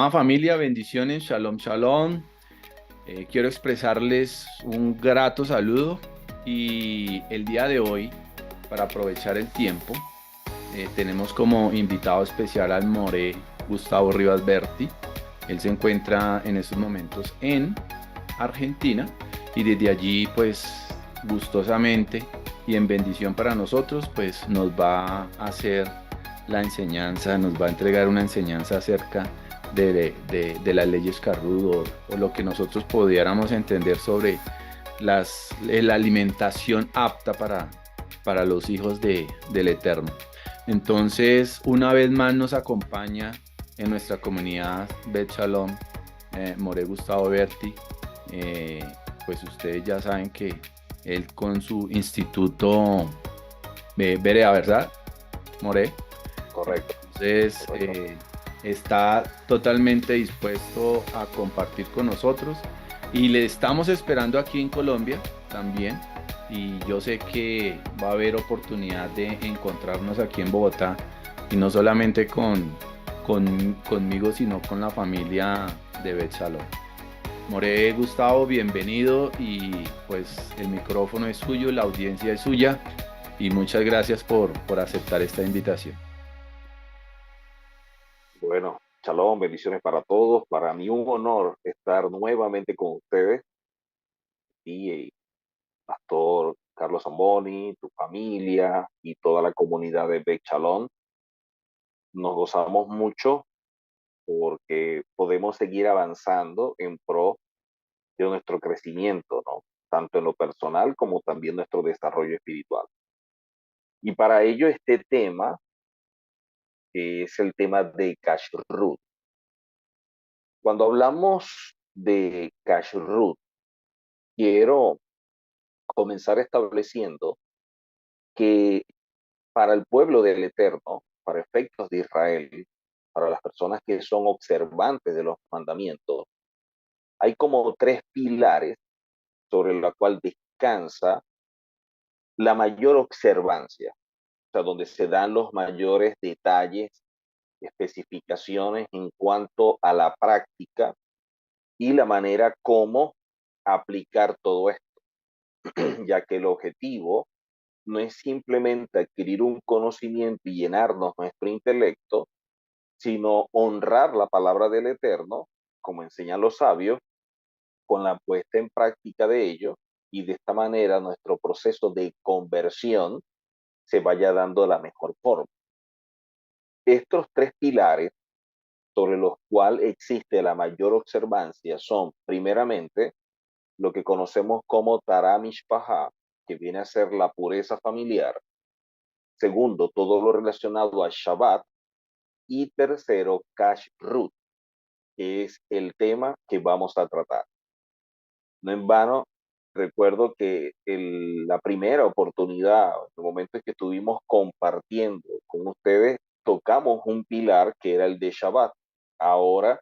Amada familia, bendiciones, shalom, shalom. Quiero expresarles un grato saludo y el día de hoy, para aprovechar el tiempo, tenemos como invitado especial al More Gustavo Rivas Berti. Él se encuentra en estos momentos en Argentina y desde allí, pues, gustosamente y en bendición para nosotros, pues nos va a hacer la enseñanza, nos va a entregar una enseñanza acerca de las leyes Carrud o lo que nosotros pudiéramos entender sobre la alimentación apta para los hijos del Eterno. Entonces, una vez más nos acompaña en nuestra comunidad Bet Shalom, More Gustavo Berti. Eh, pues ustedes ya saben que él con su instituto Berea, ¿verdad, More? Correcto, Entonces, correcto. está totalmente dispuesto a compartir con nosotros y le estamos esperando aquí en Colombia también. Y yo sé que va a haber oportunidad de encontrarnos aquí en Bogotá y no solamente conmigo, sino con la familia de Betsalón. More Gustavo, bienvenido y pues el micrófono es suyo, la audiencia es suya y muchas gracias por aceptar esta invitación. Bueno, shalom, bendiciones para todos. Para mí un honor estar nuevamente con ustedes y Pastor Carlos Zamboni, tu familia y toda la comunidad de Beth Shalom. Nos gozamos mucho porque podemos seguir avanzando en pro de nuestro crecimiento, ¿no? Tanto en lo personal como también nuestro desarrollo espiritual. Y para ello este tema es el tema de Kashrut. Cuando hablamos de Kashrut, quiero comenzar estableciendo que para el pueblo del Eterno, para efectos de Israel, para las personas que son observantes de los mandamientos, hay como tres pilares sobre la cual descansa la mayor observancia, o sea, donde se dan los mayores detalles, especificaciones en cuanto a la práctica y la manera como aplicar todo esto, ya que el objetivo no es simplemente adquirir un conocimiento y llenarnos nuestro intelecto, sino honrar la palabra del Eterno, como enseñan los sabios, con la puesta en práctica de ello, y de esta manera nuestro proceso de conversión se vaya dando de la mejor forma. Estos tres pilares sobre los cuales existe la mayor observancia son, primeramente, lo que conocemos como Tarah Mishpahá, que viene a ser la pureza familiar. Segundo, todo lo relacionado a Shabbat. Y tercero, Kashrut, que es el tema que vamos a tratar. No en vano, recuerdo que la primera oportunidad, el momento en que estuvimos compartiendo con ustedes, tocamos un pilar que era el de Shabbat. Ahora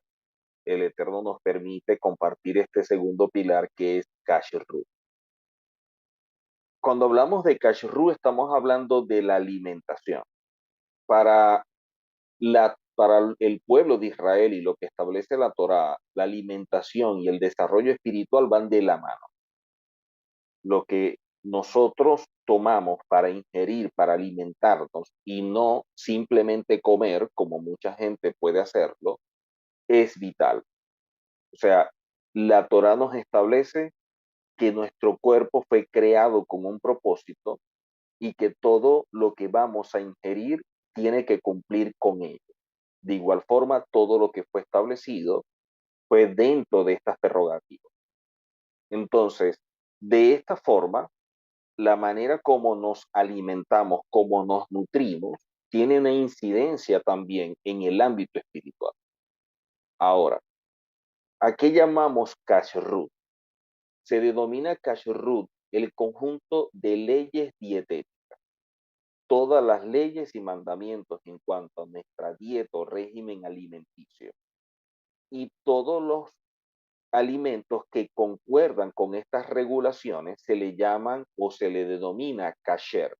el Eterno nos permite compartir este segundo pilar que es Kashrut. Cuando hablamos de Kashrut estamos hablando de la alimentación. Para para el pueblo de Israel y lo que establece la Torá, la alimentación y el desarrollo espiritual van de la mano. Lo que nosotros tomamos para ingerir, para alimentarnos y no simplemente comer, como mucha gente puede hacerlo, es vital. O sea, la Torá nos establece que nuestro cuerpo fue creado con un propósito y que todo lo que vamos a ingerir tiene que cumplir con ello. De igual forma, todo lo que fue establecido fue dentro de estas prerrogativas. Entonces, de esta forma, la manera como nos alimentamos, como nos nutrimos, tiene una incidencia también en el ámbito espiritual. Ahora, ¿a qué llamamos kashrut? Se denomina kashrut el conjunto de leyes dietéticas. Todas las leyes y mandamientos en cuanto a nuestra dieta o régimen alimenticio y todos los alimentos que concuerdan con estas regulaciones se le llaman o se le denomina kasher.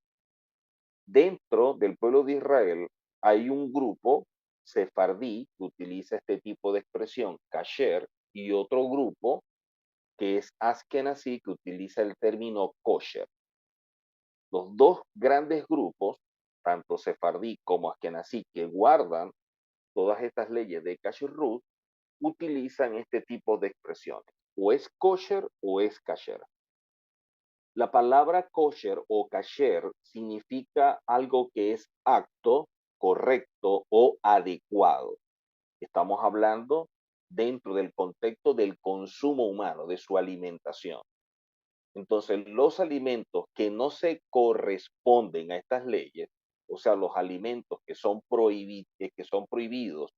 Dentro del pueblo de Israel hay un grupo sefardí que utiliza este tipo de expresión, kasher, y otro grupo que es askenazí que utiliza el término kosher. Los dos grandes grupos, tanto sefardí como askenazí, que guardan todas estas leyes de kashrut, utilizan este tipo de expresiones. O es kosher o es kasher. La palabra kosher o kasher significa algo que es apto, correcto o adecuado. Estamos hablando dentro del contexto del consumo humano, de su alimentación. Entonces, los alimentos que no se corresponden a estas leyes, o sea, los alimentos que son prohibidos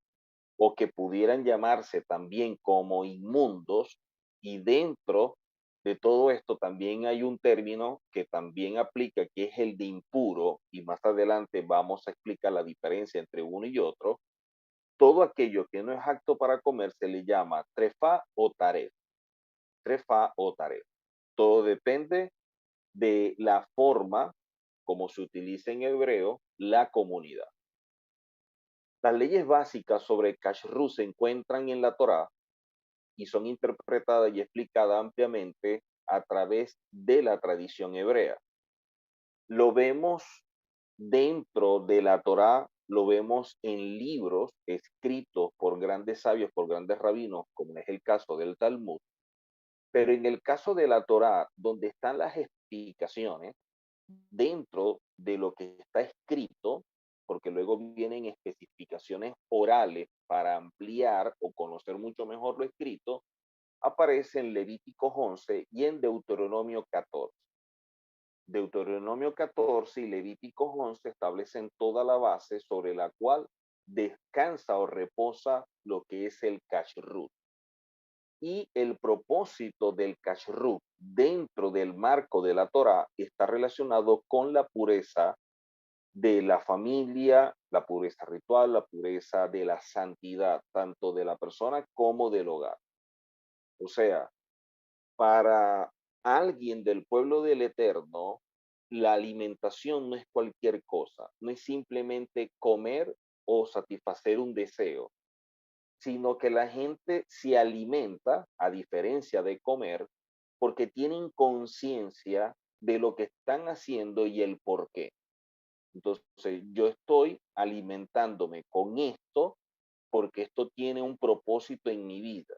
o que pudieran llamarse también como inmundos, y dentro de todo esto también hay un término que también aplica, que es el de impuro, y más adelante vamos a explicar la diferencia entre uno y otro. Todo aquello que no es apto para comer se le llama trefa o taref. Todo depende de la forma como se utiliza en hebreo la comunidad. Las leyes básicas sobre kashrut se encuentran en la Torá y son interpretadas y explicadas ampliamente a través de la tradición hebrea. Lo vemos dentro de la Torá, lo vemos en libros escritos por grandes sabios, por grandes rabinos, como es el caso del Talmud, pero en el caso de la Torá, donde están las explicaciones, dentro de lo que está escrito, porque luego vienen especificaciones orales para ampliar o conocer mucho mejor lo escrito, aparece en Levítico 11 y en Deuteronomio 14. Deuteronomio 14 y Levítico 11 establecen toda la base sobre la cual descansa o reposa lo que es el kashrut. Y el propósito del kashrut dentro del marco de la Torá está relacionado con la pureza de la familia, la pureza ritual, la pureza de la santidad, tanto de la persona como del hogar. O sea, para alguien del pueblo del Eterno, la alimentación no es cualquier cosa, no es simplemente comer o satisfacer un deseo, sino que la gente se alimenta, a diferencia de comer, porque tienen conciencia de lo que están haciendo y el por qué. Entonces, yo estoy alimentándome con esto porque esto tiene un propósito en mi vida.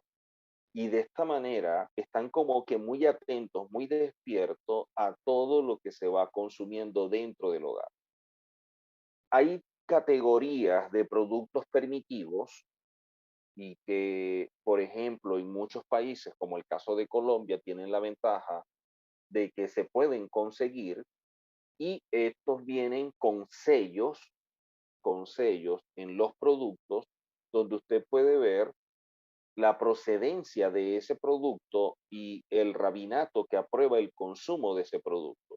Y de esta manera están como que muy atentos, muy despiertos a todo lo que se va consumiendo dentro del hogar. Hay categorías de productos permitidos y que, por ejemplo, en muchos países, como el caso de Colombia, tienen la ventaja de que se pueden conseguir, y estos vienen con sellos en los productos donde usted puede ver la procedencia de ese producto y el rabinato que aprueba el consumo de ese producto.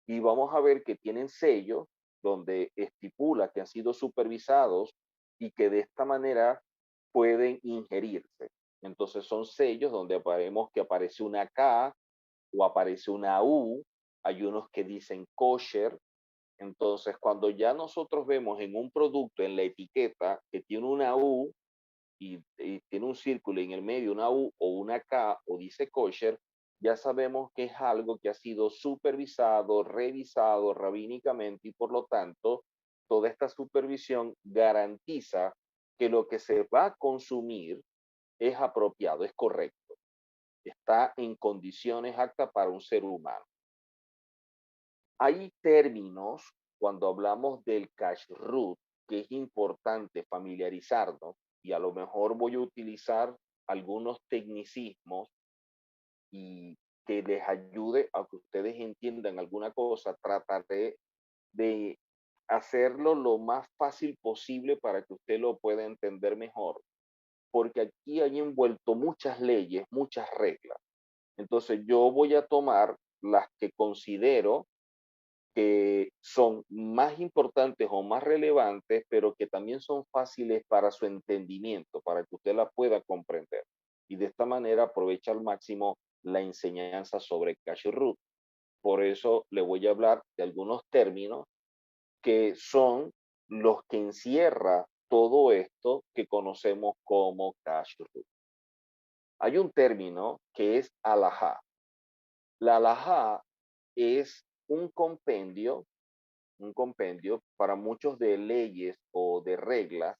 Y vamos a ver que tienen sellos donde estipula que han sido supervisados y que de esta manera pueden ingerirse. Entonces son sellos donde vemos que aparece una K o aparece una U, hay unos que dicen kosher. Entonces, cuando ya nosotros vemos en un producto en la etiqueta que tiene una U y tiene un círculo en el medio, una U o una K o dice kosher, ya sabemos que es algo que ha sido supervisado, revisado rabínicamente, y por lo tanto, toda esta supervisión garantiza que lo que se va a consumir es apropiado, es correcto, está en condiciones aptas para un ser humano. Hay términos cuando hablamos del kashrut que es importante familiarizarnos, y a lo mejor voy a utilizar algunos tecnicismos y que les ayude a que ustedes entiendan alguna cosa. Trataré de hacerlo lo más fácil posible para que usted lo pueda entender mejor, porque aquí hay envuelto muchas leyes, muchas reglas. Entonces yo voy a tomar las que considero que son más importantes o más relevantes, pero que también son fáciles para su entendimiento, para que usted la pueda comprender. Y de esta manera aprovecha al máximo la enseñanza sobre Kashrut. Por eso le voy a hablar de algunos términos que son los que encierra todo esto que conocemos como kashrut. Hay un término que es alajá. La alajá es un compendio para muchos de leyes o de reglas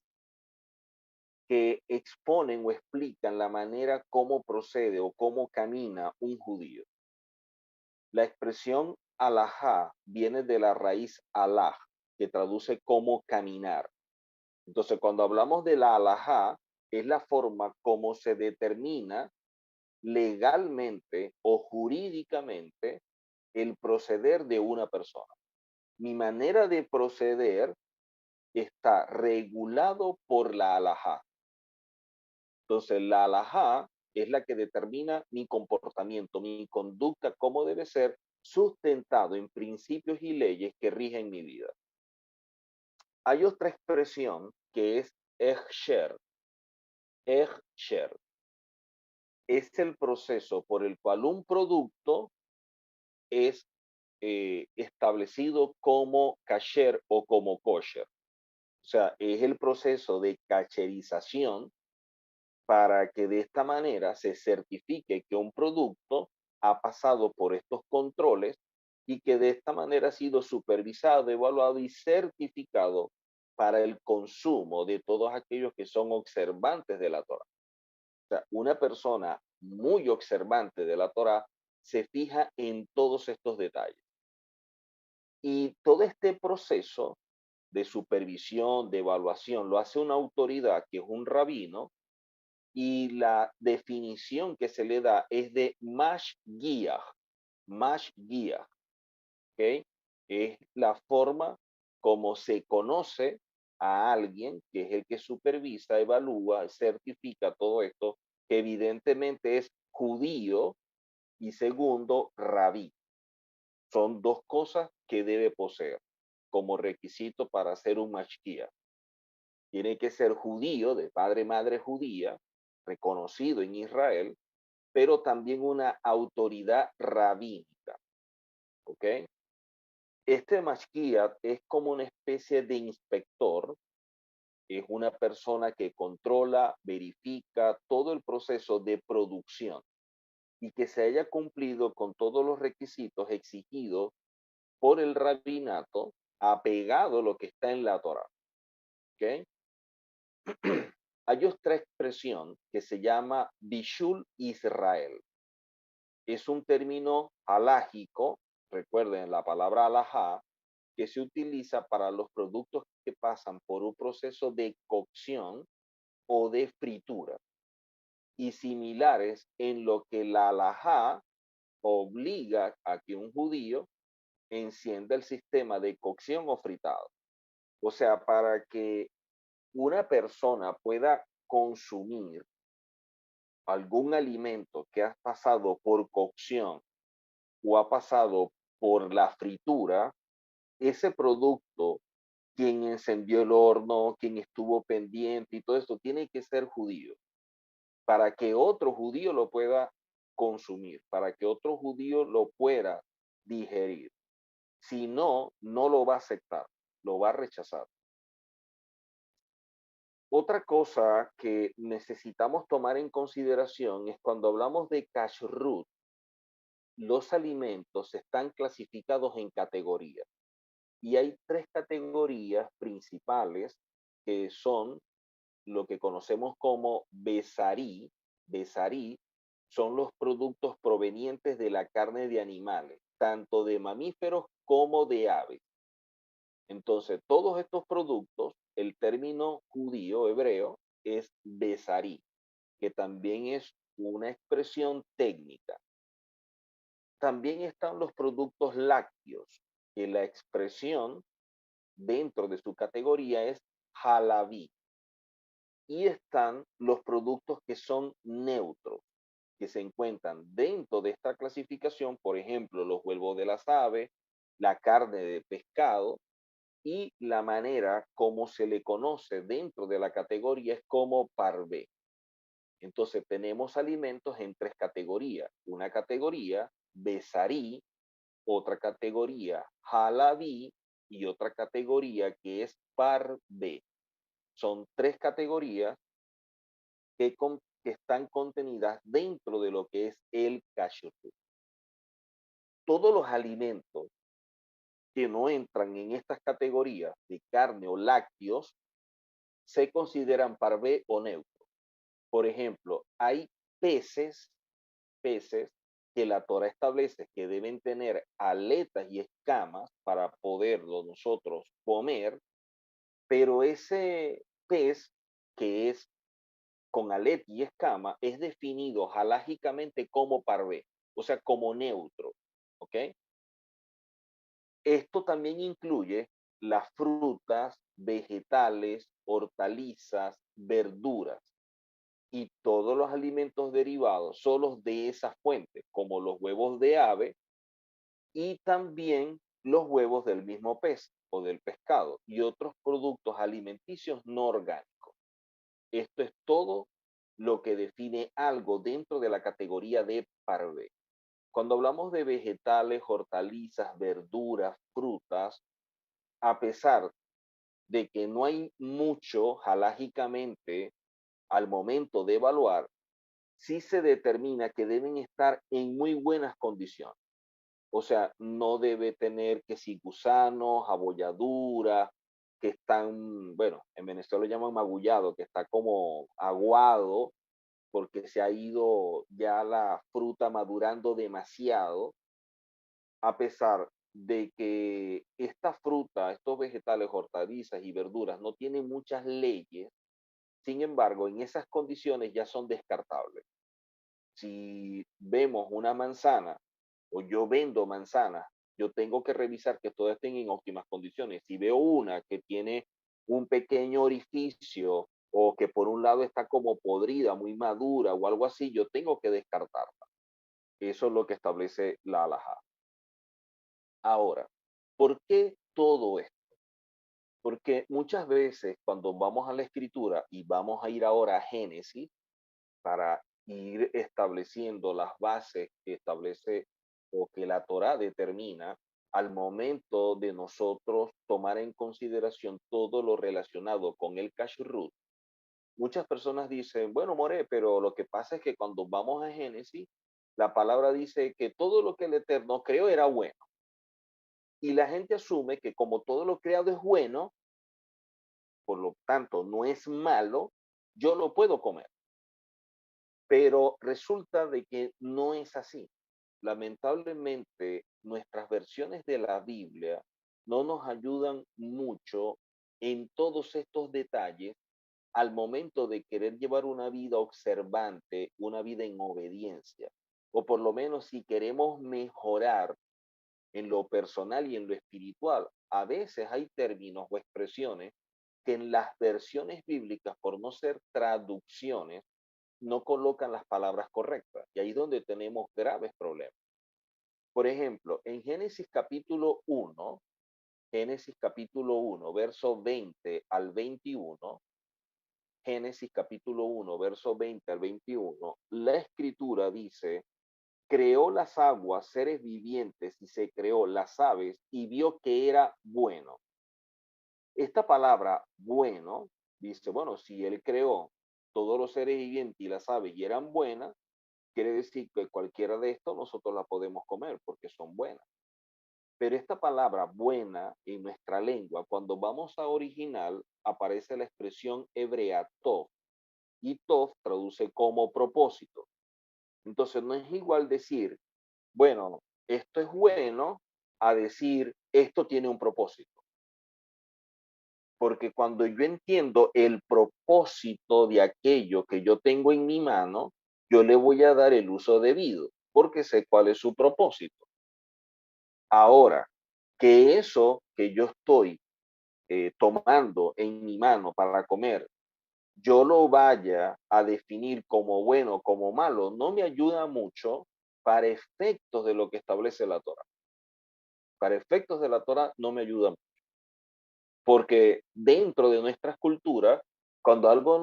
que exponen o explican la manera cómo procede o cómo camina un judío. La expresión alajá viene de la raíz alaj, que traduce como caminar. Entonces, cuando hablamos de la alajá, es la forma como se determina legalmente o jurídicamente el proceder de una persona. Mi manera de proceder está regulado por la alajá. Entonces, la alajá es la que determina mi comportamiento, mi conducta, cómo debe ser sustentado en principios y leyes que rigen mi vida. Hay otra expresión que es hechsher. Hechsher es el proceso por el cual un producto es establecido como kasher o como kosher. O sea, es el proceso de cacherización para que de esta manera se certifique que un producto ha pasado por estos controles y que de esta manera ha sido supervisado, evaluado y certificado para el consumo de todos aquellos que son observantes de la Torah. O sea, una persona muy observante de la Torah se fija en todos estos detalles. Y todo este proceso de supervisión, de evaluación, lo hace una autoridad que es un rabino, y la definición que se le da es de mashgiach, mashgiach, ¿ok? Es la forma como se conoce a alguien que es el que supervisa, evalúa, certifica todo esto, que evidentemente es judío y segundo, rabí. Son dos cosas que debe poseer como requisito para ser un mashgiach. Tiene que ser judío, de padre, madre judía, reconocido en Israel, pero también una autoridad rabínica, ¿ok? Este mashgiach es como una especie de inspector, es una persona que controla, verifica todo el proceso de producción y que se haya cumplido con todos los requisitos exigidos por el rabinato, apegado a lo que está en la Torah, ¿ok? Hay otra expresión que se llama Bishul Israel. Es un término halágico, recuerden la palabra alajá, que se utiliza para los productos que pasan por un proceso de cocción o de fritura, y similares en lo que la alajá obliga a que un judío encienda el sistema de cocción o fritado. O sea, para que una persona pueda consumir algún alimento que ha pasado por cocción o ha pasado por la fritura, ese producto, quien encendió el horno, quien estuvo pendiente y todo esto, tiene que ser judío, para que otro judío lo pueda consumir, para que otro judío lo pueda digerir. Si no, no lo va a aceptar, lo va a rechazar. Otra cosa que necesitamos tomar en consideración es cuando hablamos de kashrut, los alimentos están clasificados en categorías. Y hay tres categorías principales que son lo que conocemos como besarí. Besarí son los productos provenientes de la carne de animales, tanto de mamíferos como de aves. Entonces, todos estos productos, el término judío hebreo es besarí, que también es una expresión técnica. También están los productos lácteos, que la expresión dentro de su categoría es halabí. Y están los productos que son neutros, que se encuentran dentro de esta clasificación, por ejemplo, los huevos de las aves, la carne de pescado, y la manera como se le conoce dentro de la categoría es como parvé. Entonces tenemos alimentos en tres categorías. Una categoría, besarí, otra categoría, halabí, y otra categoría que es parvé. son 3 categorías que están contenidas dentro de lo que es el kashrut. Todos los alimentos que no entran en estas categorías de carne o lácteos se consideran parvé o neutro. Por ejemplo, hay peces que la Torah establece que deben tener aletas y escamas para poderlo nosotros comer, pero ese pez que es con aleta y escama es definido halágicamente como parvé, o sea, como neutro, ¿ok? Esto también incluye las frutas, vegetales, hortalizas, verduras y todos los alimentos derivados solos de esas fuentes, como los huevos de ave y también los huevos del mismo pez o del pescado y otros productos alimenticios no orgánicos. Esto es todo lo que define algo dentro de la categoría de parvé. Cuando hablamos de vegetales, hortalizas, verduras, frutas, a pesar de que no hay mucho halágicamente al momento de evaluar, sí se determina que deben estar en muy buenas condiciones. O sea, no debe tener que si gusanos, abolladuras, que están, bueno, en Venezuela lo llaman magullado, que está como aguado porque se ha ido ya la fruta madurando demasiado, a pesar de que esta fruta, estos vegetales, hortalizas y verduras no tienen muchas leyes, sin embargo, en esas condiciones ya son descartables. Si vemos una manzana o yo vendo manzanas, yo tengo que revisar que todas estén en óptimas condiciones. Si veo una que tiene un pequeño orificio o que por un lado está como podrida, muy madura o algo así, yo tengo que descartarla. Eso es lo que establece la halajá. Ahora, ¿por qué todo esto? Porque muchas veces cuando vamos a la escritura y vamos a ir ahora a Génesis para ir estableciendo las bases que establece o que la Torá determina al momento de nosotros tomar en consideración todo lo relacionado con el kashrut. Muchas personas dicen, bueno, More, pero lo que pasa es que cuando vamos a Génesis, la palabra dice que todo lo que el Eterno creó era bueno. Y la gente asume que como todo lo creado es bueno, por lo tanto no es malo, yo lo puedo comer. Pero resulta de que no es así. Lamentablemente, nuestras versiones de la Biblia no nos ayudan mucho en todos estos detalles al momento de querer llevar una vida observante, una vida en obediencia, o por lo menos si queremos mejorar en lo personal y en lo espiritual. A veces hay términos o expresiones que en las versiones bíblicas, por no ser traducciones, no colocan las palabras correctas. Y ahí es donde tenemos graves problemas. Por ejemplo, en Génesis capítulo 1, verso 20 al 21, Génesis capítulo 1, verso 20 al 21, la escritura dice, creó las aguas, seres vivientes, y se creó las aves, y vio que era bueno. Esta palabra bueno, dice, bueno, si él creó todos los seres vivientes y las aves y eran buenas, quiere decir que cualquiera de estos nosotros la podemos comer porque son buenas. Pero esta palabra buena en nuestra lengua, cuando vamos a original, aparece la expresión hebrea tov, y tov traduce como propósito. Entonces no es igual decir, bueno, esto es bueno, a decir, esto tiene un propósito. Porque cuando yo entiendo el propósito de aquello que yo tengo en mi mano, yo le voy a dar el uso debido, porque sé cuál es su propósito. Ahora, que eso que yo estoy tomando en mi mano para comer, yo lo vaya a definir como bueno, como malo, no me ayuda mucho para efectos de lo que establece la Torah. Para efectos de la Torah no me ayuda mucho. Porque dentro de nuestras culturas, cuando algo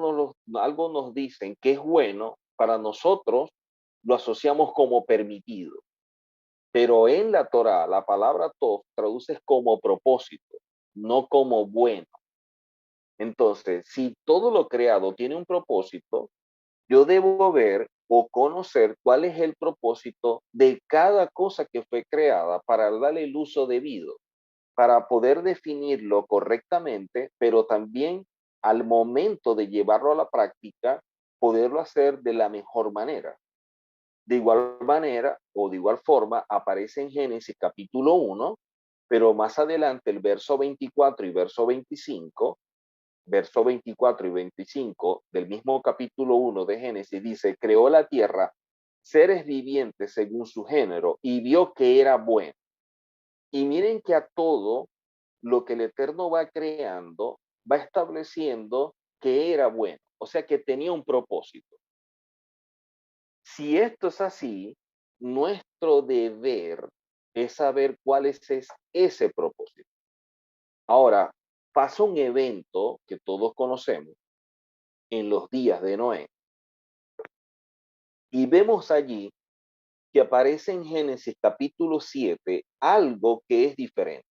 nos dicen que es bueno, para nosotros lo asociamos como permitido. Pero en la Torá, la palabra tov traduce como propósito, no como bueno. Entonces, si todo lo creado tiene un propósito, yo debo ver o conocer cuál es el propósito de cada cosa que fue creada para darle el uso debido, para poder definirlo correctamente, pero también al momento de llevarlo a la práctica, poderlo hacer de la mejor manera. De igual manera o de igual forma aparece en Génesis capítulo 1, pero más adelante el verso 24 y verso 24 y 25 del mismo capítulo 1 de Génesis dice, creó la tierra seres vivientes según su género y vio que era bueno. Y miren que a todo lo que el Eterno va creando, va estableciendo que era bueno, o sea que tenía un propósito. Si esto es así, nuestro deber es saber cuál es ese propósito. Ahora, pasa un evento que todos conocemos en los días de Noé y vemos allí que aparece en Génesis capítulo 7 algo que es diferente.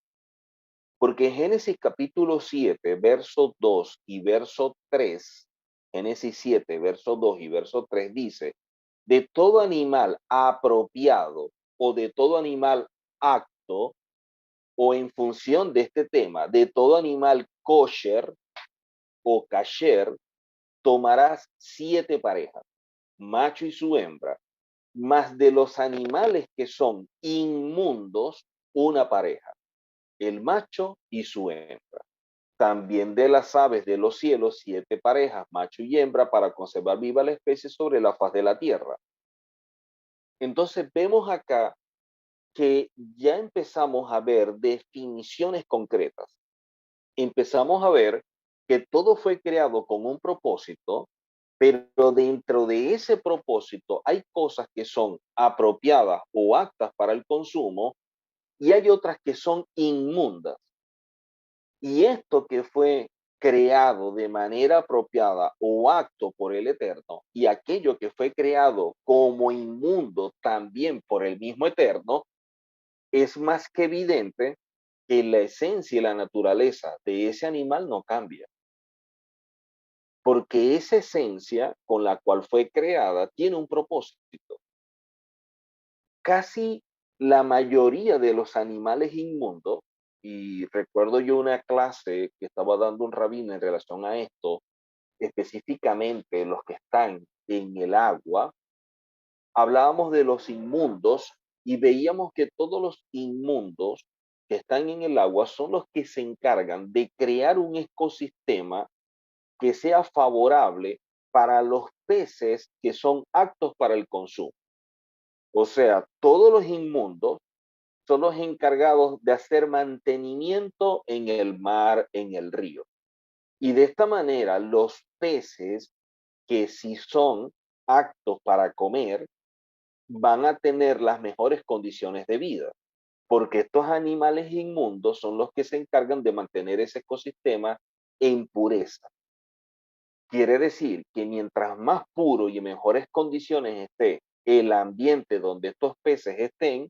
Porque en Génesis capítulo 7, verso 2 y verso 3, Génesis 7, verso 2 y verso 3 dice, de todo animal apropiado o de todo animal acto o en función de este tema, de todo animal kosher o kasher, tomarás 7 parejas, macho y su hembra, más de los animales que son inmundos, una pareja, el macho y su hembra. También de las aves de los cielos, 7 parejas, macho y hembra, para conservar viva la especie sobre la faz de la tierra. Entonces vemos acá que ya empezamos a ver definiciones concretas. Empezamos a ver que todo fue creado con un propósito, pero dentro de ese propósito hay cosas que son apropiadas o aptas para el consumo y hay otras que son inmundas. Y esto que fue creado de manera apropiada o acto por el Eterno, y aquello que fue creado como inmundo también por el mismo Eterno, es más que evidente que la esencia y la naturaleza de ese animal no cambia. Porque esa esencia con la cual fue creada tiene un propósito. Casi la mayoría de los animales inmundos, y recuerdo yo una clase que estaba dando un rabino en relación a esto, específicamente los que están en el agua, hablábamos de los inmundos y veíamos que todos los inmundos que están en el agua son los que se encargan de crear un ecosistema que sea favorable para los peces que son aptos para el consumo. O sea, todos los inmundos son los encargados de hacer mantenimiento en el mar, en el río. Y de esta manera, los peces que si son aptos para comer, van a tener las mejores condiciones de vida, porque estos animales inmundos son los que se encargan de mantener ese ecosistema en pureza. Quiere decir que mientras más puro y en mejores condiciones esté el ambiente donde estos peces estén,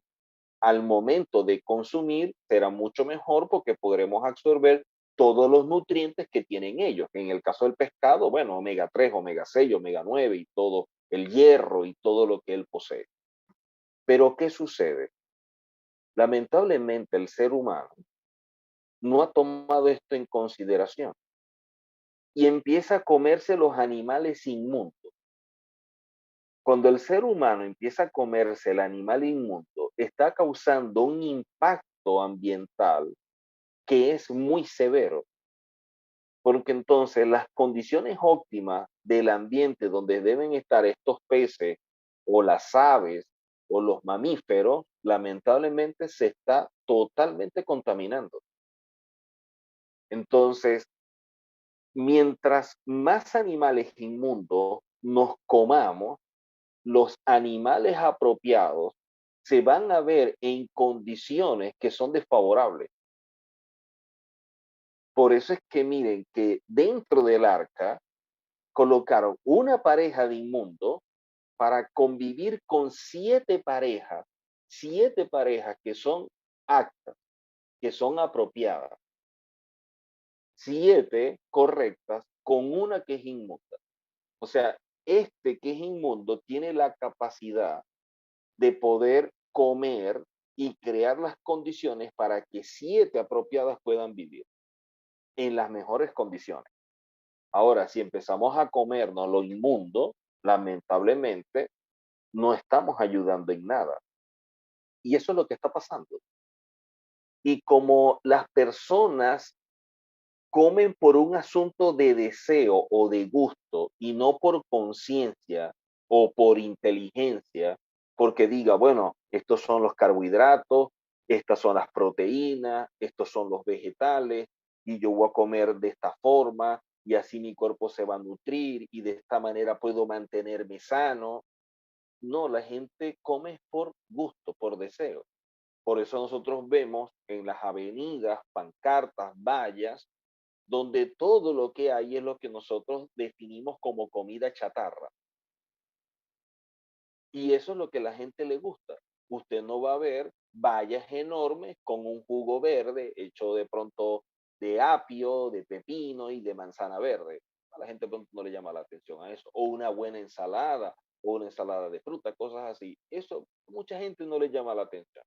al momento de consumir será mucho mejor porque podremos absorber todos los nutrientes que tienen ellos. En el caso del pescado, bueno, omega 3, omega 6, omega 9 y todo, el hierro y todo lo que él posee. Pero ¿qué sucede? Lamentablemente el ser humano no ha tomado esto en consideración y empieza a comerse los animales inmundos. Cuando el ser humano empieza a comerse el animal inmundo, está causando un impacto ambiental que es muy severo, porque entonces las condiciones óptimas del ambiente donde deben estar estos peces o las aves o los mamíferos, lamentablemente se está totalmente contaminando. Entonces, mientras más animales inmundos nos comamos, los animales apropiados se van a ver en condiciones que son desfavorables. Por eso es que miren que dentro del arca colocaron una pareja de inmundo para convivir con 7 parejas que son aptas, que son apropiadas. 7 correctas con una que es inmunda. O sea, este que es inmundo tiene la capacidad de poder comer y crear las condiciones para que 7 apropiadas puedan vivir en las mejores condiciones. Ahora, si empezamos a comernos lo inmundo, lamentablemente no estamos ayudando en nada. Y eso es lo que está pasando. Y como las personas comen por un asunto de deseo o de gusto y no por conciencia o por inteligencia, porque diga, bueno, estos son los carbohidratos, estas son las proteínas, estos son los vegetales, y yo voy a comer de esta forma, y así mi cuerpo se va a nutrir, y de esta manera puedo mantenerme sano. No, la gente come por gusto, por deseo. Por eso nosotros vemos en las avenidas, pancartas, vallas, donde todo lo que hay es lo que nosotros definimos como comida chatarra. Y eso es lo que a la gente le gusta. Usted no va a ver vallas enormes con un jugo verde hecho de pronto de apio, de pepino y de manzana verde. A la gente de pronto no le llama la atención a eso. O una buena ensalada, o una ensalada de fruta, cosas así. Eso mucha gente no le llama la atención.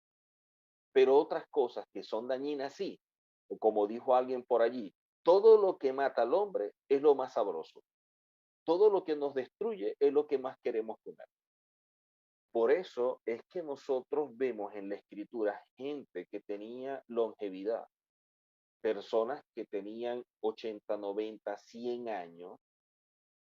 Pero otras cosas que son dañinas sí. O como dijo alguien por allí, todo lo que mata al hombre es lo más sabroso. Todo lo que nos destruye es lo que más queremos comer. Por eso es que nosotros vemos en la escritura gente que tenía longevidad, personas que tenían 80, 90, 100 años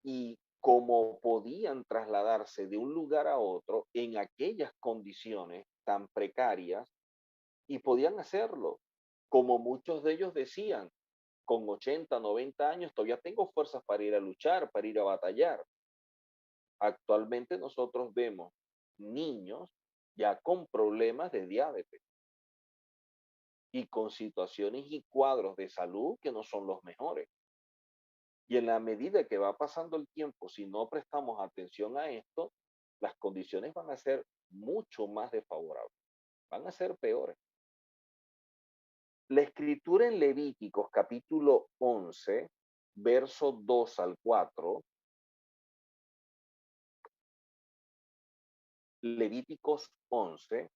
y como podían trasladarse de un lugar a otro en aquellas condiciones tan precarias y podían hacerlo, como muchos de ellos decían, con 80, 90 años todavía tengo fuerzas para ir a luchar, para ir a batallar. Actualmente nosotros vemos niños ya con problemas de diabetes y con situaciones y cuadros de salud que no son los mejores. Y en la medida que va pasando el tiempo, si no prestamos atención a esto, las condiciones van a ser mucho más desfavorables, van a ser peores. La escritura en Levíticos capítulo 11, verso 2 al 4, Levíticos 11,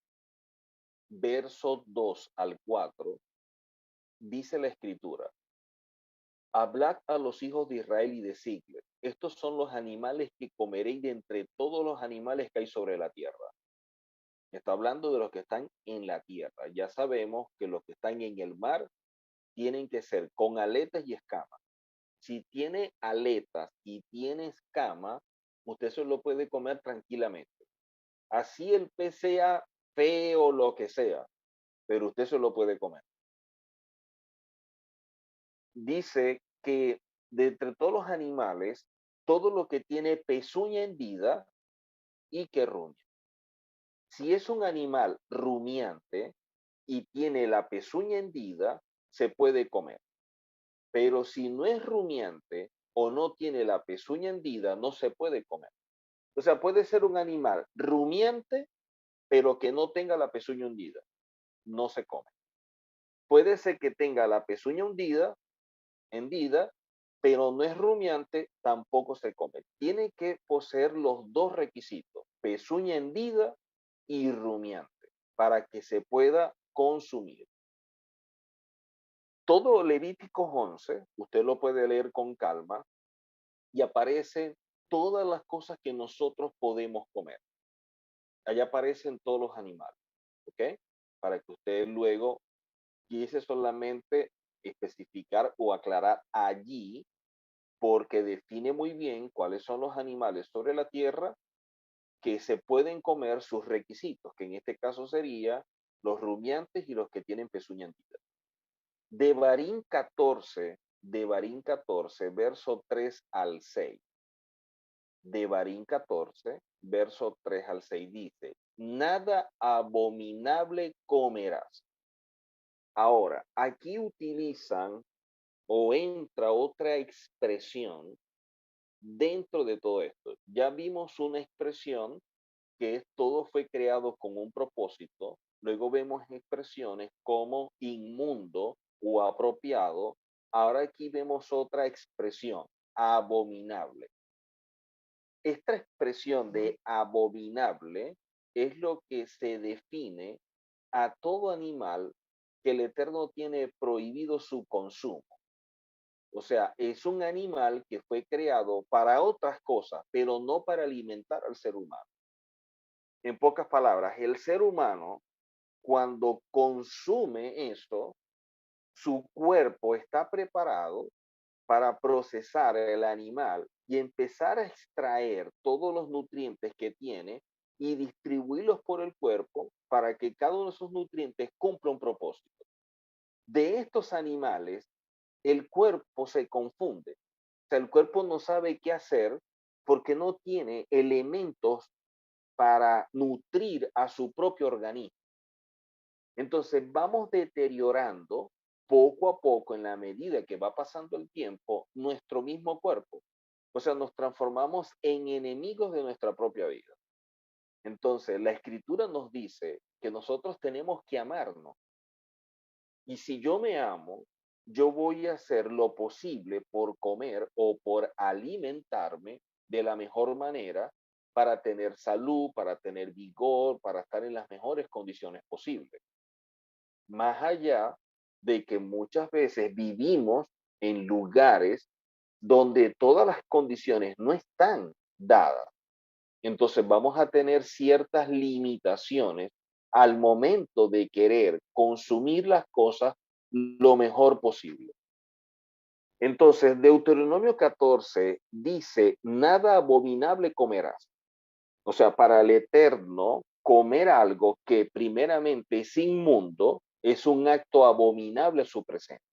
verso 2 al 4, dice la escritura: Hablad a los hijos de Israel y decidles, estos son los animales que comeréis de entre todos los animales que hay sobre la tierra. Está hablando de los que están en la tierra. Ya sabemos que los que están en el mar tienen que ser con aletas y escamas. Si tiene aletas y tiene escamas, usted se lo puede comer tranquilamente. Así el pez sea feo o lo que sea, pero usted se lo puede comer. Dice que de entre todos los animales, todo lo que tiene pezuña hendida y que ruñe. Si es un animal rumiante y tiene la pezuña hendida, se puede comer. Pero si no es rumiante o no tiene la pezuña hendida, no se puede comer. O sea, puede ser un animal rumiante, pero que no tenga la pezuña hundida. No se come. Puede ser que tenga la pezuña hendida, pero no es rumiante, tampoco se come. Tiene que poseer los dos requisitos, pezuña hendida y rumiante, para que se pueda consumir. Todo Levíticos 11, usted lo puede leer con calma, y aparecen todas las cosas que nosotros podemos comer. Allá aparecen todos los animales, ¿ok? Para que usted luego quise solamente especificar o aclarar allí, porque define muy bien cuáles son los animales sobre la tierra que se pueden comer, sus requisitos, que en este caso sería los rumiantes y los que tienen pezuña hendida. De Barín 14, verso 3 al 6. Barín 14, verso 3 al 6 dice: Nada abominable comerás. Ahora, aquí utilizan o entra otra expresión dentro de todo esto. Ya vimos una expresión que es todo fue creado con un propósito. Luego vemos expresiones como inmundo o apropiado Ahora aquí vemos otra expresión, abominable. Esta expresión de abominable es lo que se define a todo animal que el Eterno tiene prohibido su consumo. O sea, es un animal que fue creado para otras cosas, pero no para alimentar al ser humano. En pocas palabras, el ser humano, cuando consume esto, su cuerpo está preparado para procesar el animal y empezar a extraer todos los nutrientes que tiene y distribuirlos por el cuerpo para que cada uno de esos nutrientes cumpla un propósito. De estos animales, el cuerpo se confunde. O sea, el cuerpo no sabe qué hacer porque no tiene elementos para nutrir a su propio organismo. Entonces vamos deteriorando poco a poco en la medida que va pasando el tiempo nuestro mismo cuerpo. O sea, nos transformamos en enemigos de nuestra propia vida. Entonces, la escritura nos dice que nosotros tenemos que amarnos. Y si yo me amo, yo voy a hacer lo posible por comer o por alimentarme de la mejor manera para tener salud, para tener vigor, para estar en las mejores condiciones posibles. Más allá de que muchas veces vivimos en lugares donde todas las condiciones no están dadas. Entonces vamos a tener ciertas limitaciones al momento de querer consumir las cosas lo mejor posible. Entonces, Deuteronomio 14 dice, nada abominable comerás. O sea, para el Eterno, comer algo que primeramente es inmundo es un acto abominable a su presencia.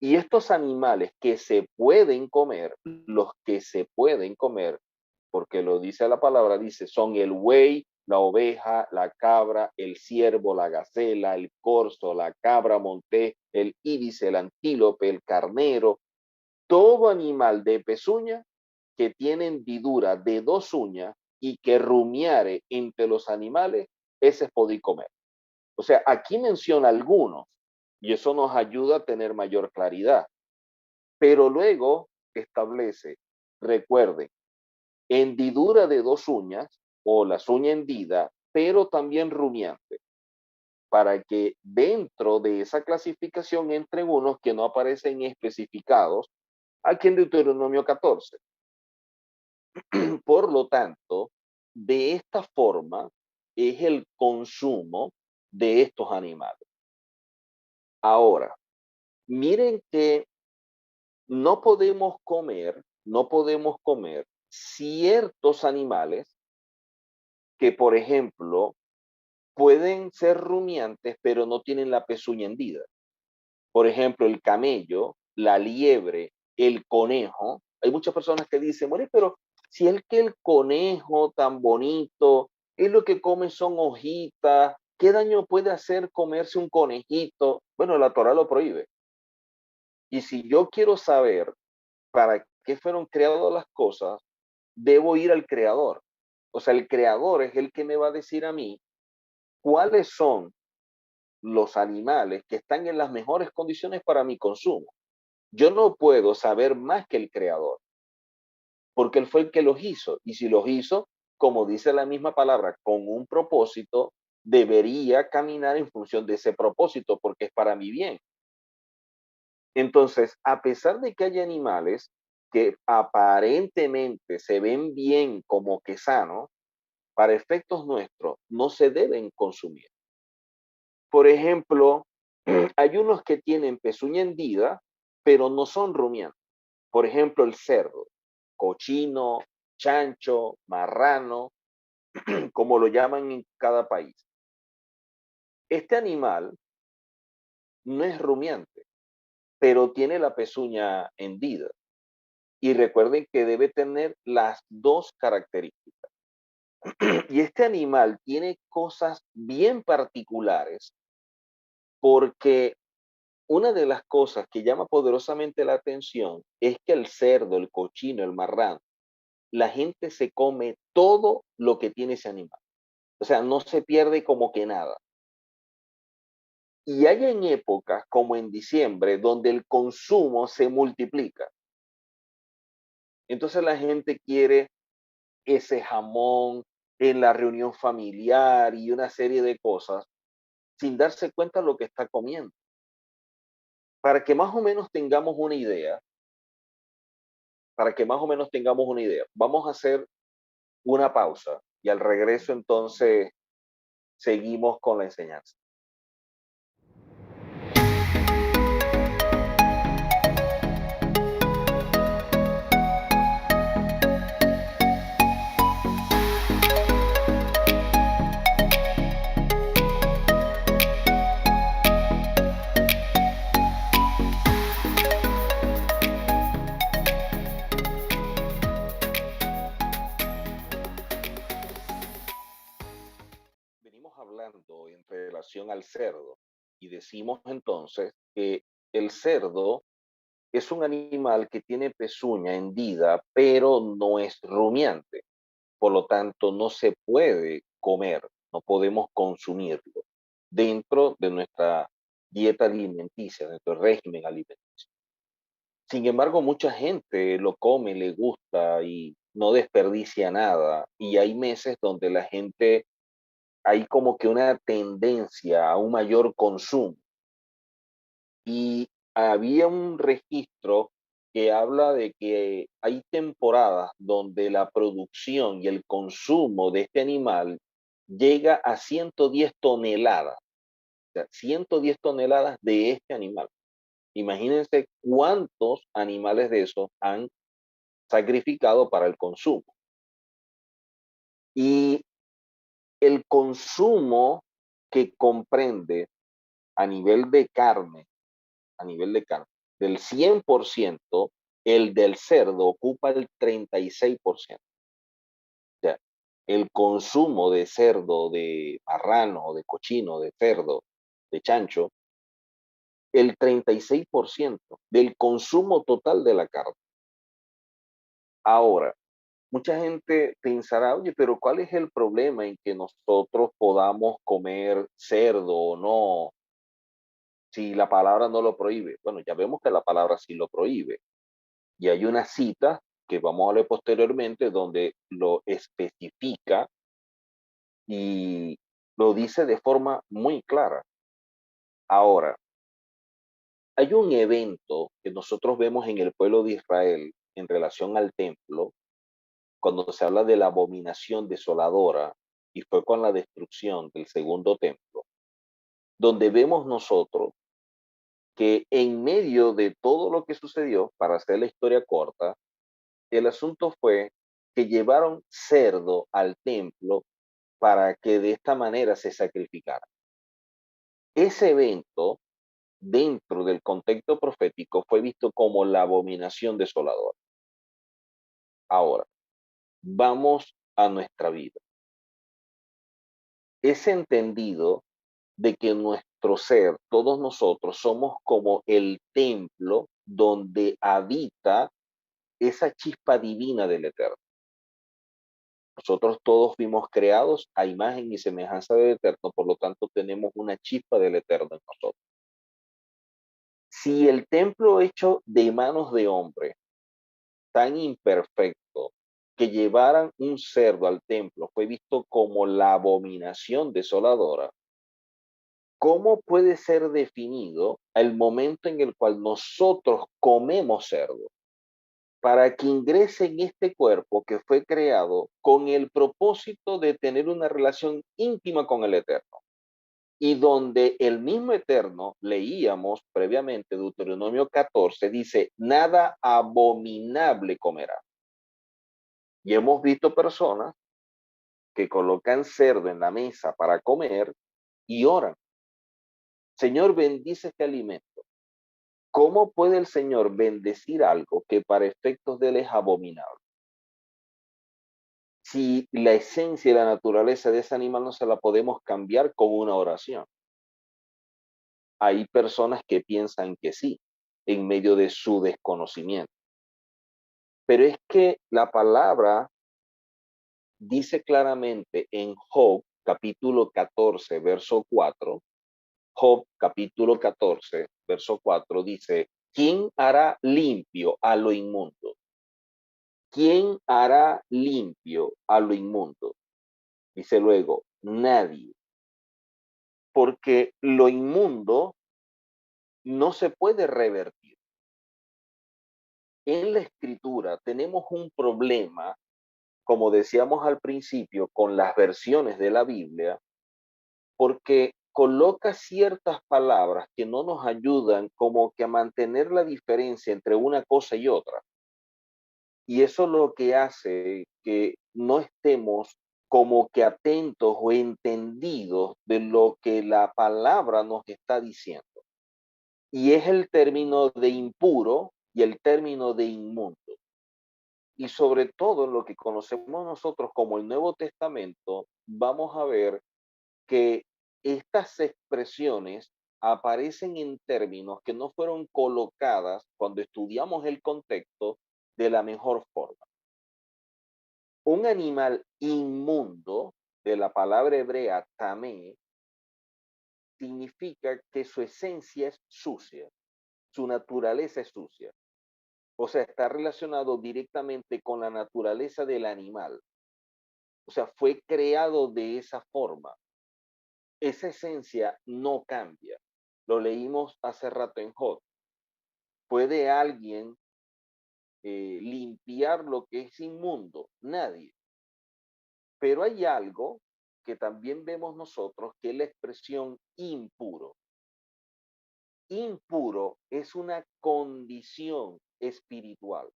Y estos animales que se pueden comer, los que se pueden comer, porque lo dice la palabra, dice, son el buey, la oveja, la cabra, el ciervo, la gacela, el corzo, la cabra montés, el ibis, el antílope, el carnero, todo animal de pezuña que tiene hendidura de 2 uñas y que rumiare entre los animales, ese podéis comer. O sea, aquí menciona algunos y eso nos ayuda a tener mayor claridad. Pero luego establece, recuerden, hendidura de 2 uñas o las uñas hendidas, pero también rumiante, para que dentro de esa clasificación entren unos que no aparecen especificados aquí en Deuteronomio 14. Por lo tanto, de esta forma es el consumo de estos animales. Ahora, miren que no podemos comer ciertos animales que, por ejemplo, pueden ser rumiantes, pero no tienen la pezuña hendida. Por ejemplo, el camello, la liebre, el conejo. Hay muchas personas que dicen, bueno, pero si es que el conejo tan bonito, es lo que come son hojitas, ¿qué daño puede hacer comerse un conejito? Bueno, la Torah lo prohíbe. Y si yo quiero saber para qué fueron creadas las cosas, debo ir al creador. O sea, el creador es el que me va a decir a mí cuáles son los animales que están en las mejores condiciones para mi consumo. Yo no puedo saber más que el creador, porque él fue el que los hizo. Y si los hizo, como dice la misma palabra, con un propósito, debería caminar en función de ese propósito, porque es para mi bien. Entonces, a pesar de que hay animales que aparentemente se ven bien como que sanos, para efectos nuestros no se deben consumir. Por ejemplo, hay unos que tienen pezuña hendida, pero no son rumiantes. Por ejemplo, el cerdo, cochino, chancho, marrano, como lo llaman en cada país. Este animal no es rumiante, pero tiene la pezuña hendida. Y recuerden que debe tener las dos características. Y este animal tiene cosas bien particulares porque una de las cosas que llama poderosamente la atención es que el cerdo, el cochino, el marrano, la gente se come todo lo que tiene ese animal. O sea, no se pierde como que nada. Y hay en épocas como en diciembre donde el consumo se multiplica. Entonces la gente quiere ese jamón en la reunión familiar y una serie de cosas sin darse cuenta de lo que está comiendo. Para que más o menos tengamos una idea, vamos a hacer una pausa y al regreso entonces seguimos con la enseñanza. Venimos hablando en relación al cerdo y decimos entonces que el cerdo es un animal que tiene pezuña hendida, pero no es rumiante. Por lo tanto, no se puede comer, no podemos consumirlo dentro de nuestra dieta alimenticia, de nuestro régimen alimenticio. Sin embargo, mucha gente lo come, le gusta y no desperdicia nada. Y hay meses donde la gente, hay como que una tendencia a un mayor consumo. Y había un registro que habla de que hay temporadas donde la producción y el consumo de este animal llega a 110 toneladas, o sea, 110 toneladas de este animal. Imagínense cuántos animales de esos han sacrificado para el consumo. Y el consumo que comprende a nivel de carne, del 100%, el del cerdo ocupa el 36%. O sea, el consumo de cerdo, de marrano, de cochino, de cerdo, de chancho, el 36% del consumo total de la carne. Ahora, mucha gente pensará, oye, pero ¿cuál es el problema en que nosotros podamos comer cerdo o no, si la palabra no lo prohíbe? Bueno, ya vemos que la palabra sí lo prohíbe. Y hay una cita que vamos a leer posteriormente donde lo especifica y lo dice de forma muy clara. Ahora, hay un evento que nosotros vemos en el pueblo de Israel en relación al templo, cuando se habla de la abominación desoladora, y fue con la destrucción del segundo templo, donde vemos nosotros que en medio de todo lo que sucedió, para hacer la historia corta, el asunto fue que llevaron cerdo al templo para que de esta manera se sacrificara. Ese evento, dentro del contexto profético, fue visto como la abominación desoladora. Ahora, vamos a nuestra vida. Es entendido de que nuestro ser, todos nosotros, somos como el templo donde habita esa chispa divina del Eterno. Nosotros todos fuimos creados a imagen y semejanza del Eterno, por lo tanto tenemos una chispa del Eterno en nosotros. Si el templo hecho de manos de hombre, tan imperfecto, que llevaran un cerdo al templo fue visto como la abominación desoladora, ¿cómo puede ser definido el momento en el cual nosotros comemos cerdo? Para que ingrese en este cuerpo que fue creado con el propósito de tener una relación íntima con el Eterno. Y donde el mismo Eterno, leíamos previamente Deuteronomio 14, dice, nada abominable comerá. Y hemos visto personas que colocan cerdo en la mesa para comer y oran. Señor, bendice este alimento. ¿Cómo puede el Señor bendecir algo que para efectos de él es abominable? Si la esencia y la naturaleza de ese animal no se la podemos cambiar con una oración. Hay personas que piensan que sí, en medio de su desconocimiento. Pero es que la palabra dice claramente en Job, capítulo 14, verso 4, Job capítulo 14, verso 4 dice, ¿quién hará limpio a lo inmundo? ¿Quién hará limpio a lo inmundo? Dice luego, nadie, porque lo inmundo no se puede revertir. En la escritura tenemos un problema, como decíamos al principio, con las versiones de la Biblia, porque coloca ciertas palabras que no nos ayudan como que a mantener la diferencia entre una cosa y otra. Y eso lo que hace que no estemos como que atentos o entendidos de lo que la palabra nos está diciendo. Y es el término de impuro y el término de inmundo. Y sobre todo en lo que conocemos nosotros como el Nuevo Testamento, vamos a ver que estas expresiones aparecen en términos que no fueron colocadas cuando estudiamos el contexto de la mejor forma. Un animal inmundo, de la palabra hebrea tamé, significa que su esencia es sucia, su naturaleza es sucia. O sea, está relacionado directamente con la naturaleza del animal. O sea, fue creado de esa forma. Esa esencia no cambia. Lo leímos hace rato en Job. ¿Puede alguien limpiar lo que es inmundo? Nadie. Pero hay algo que también vemos nosotros, que es la expresión impuro. Impuro es una condición espiritual,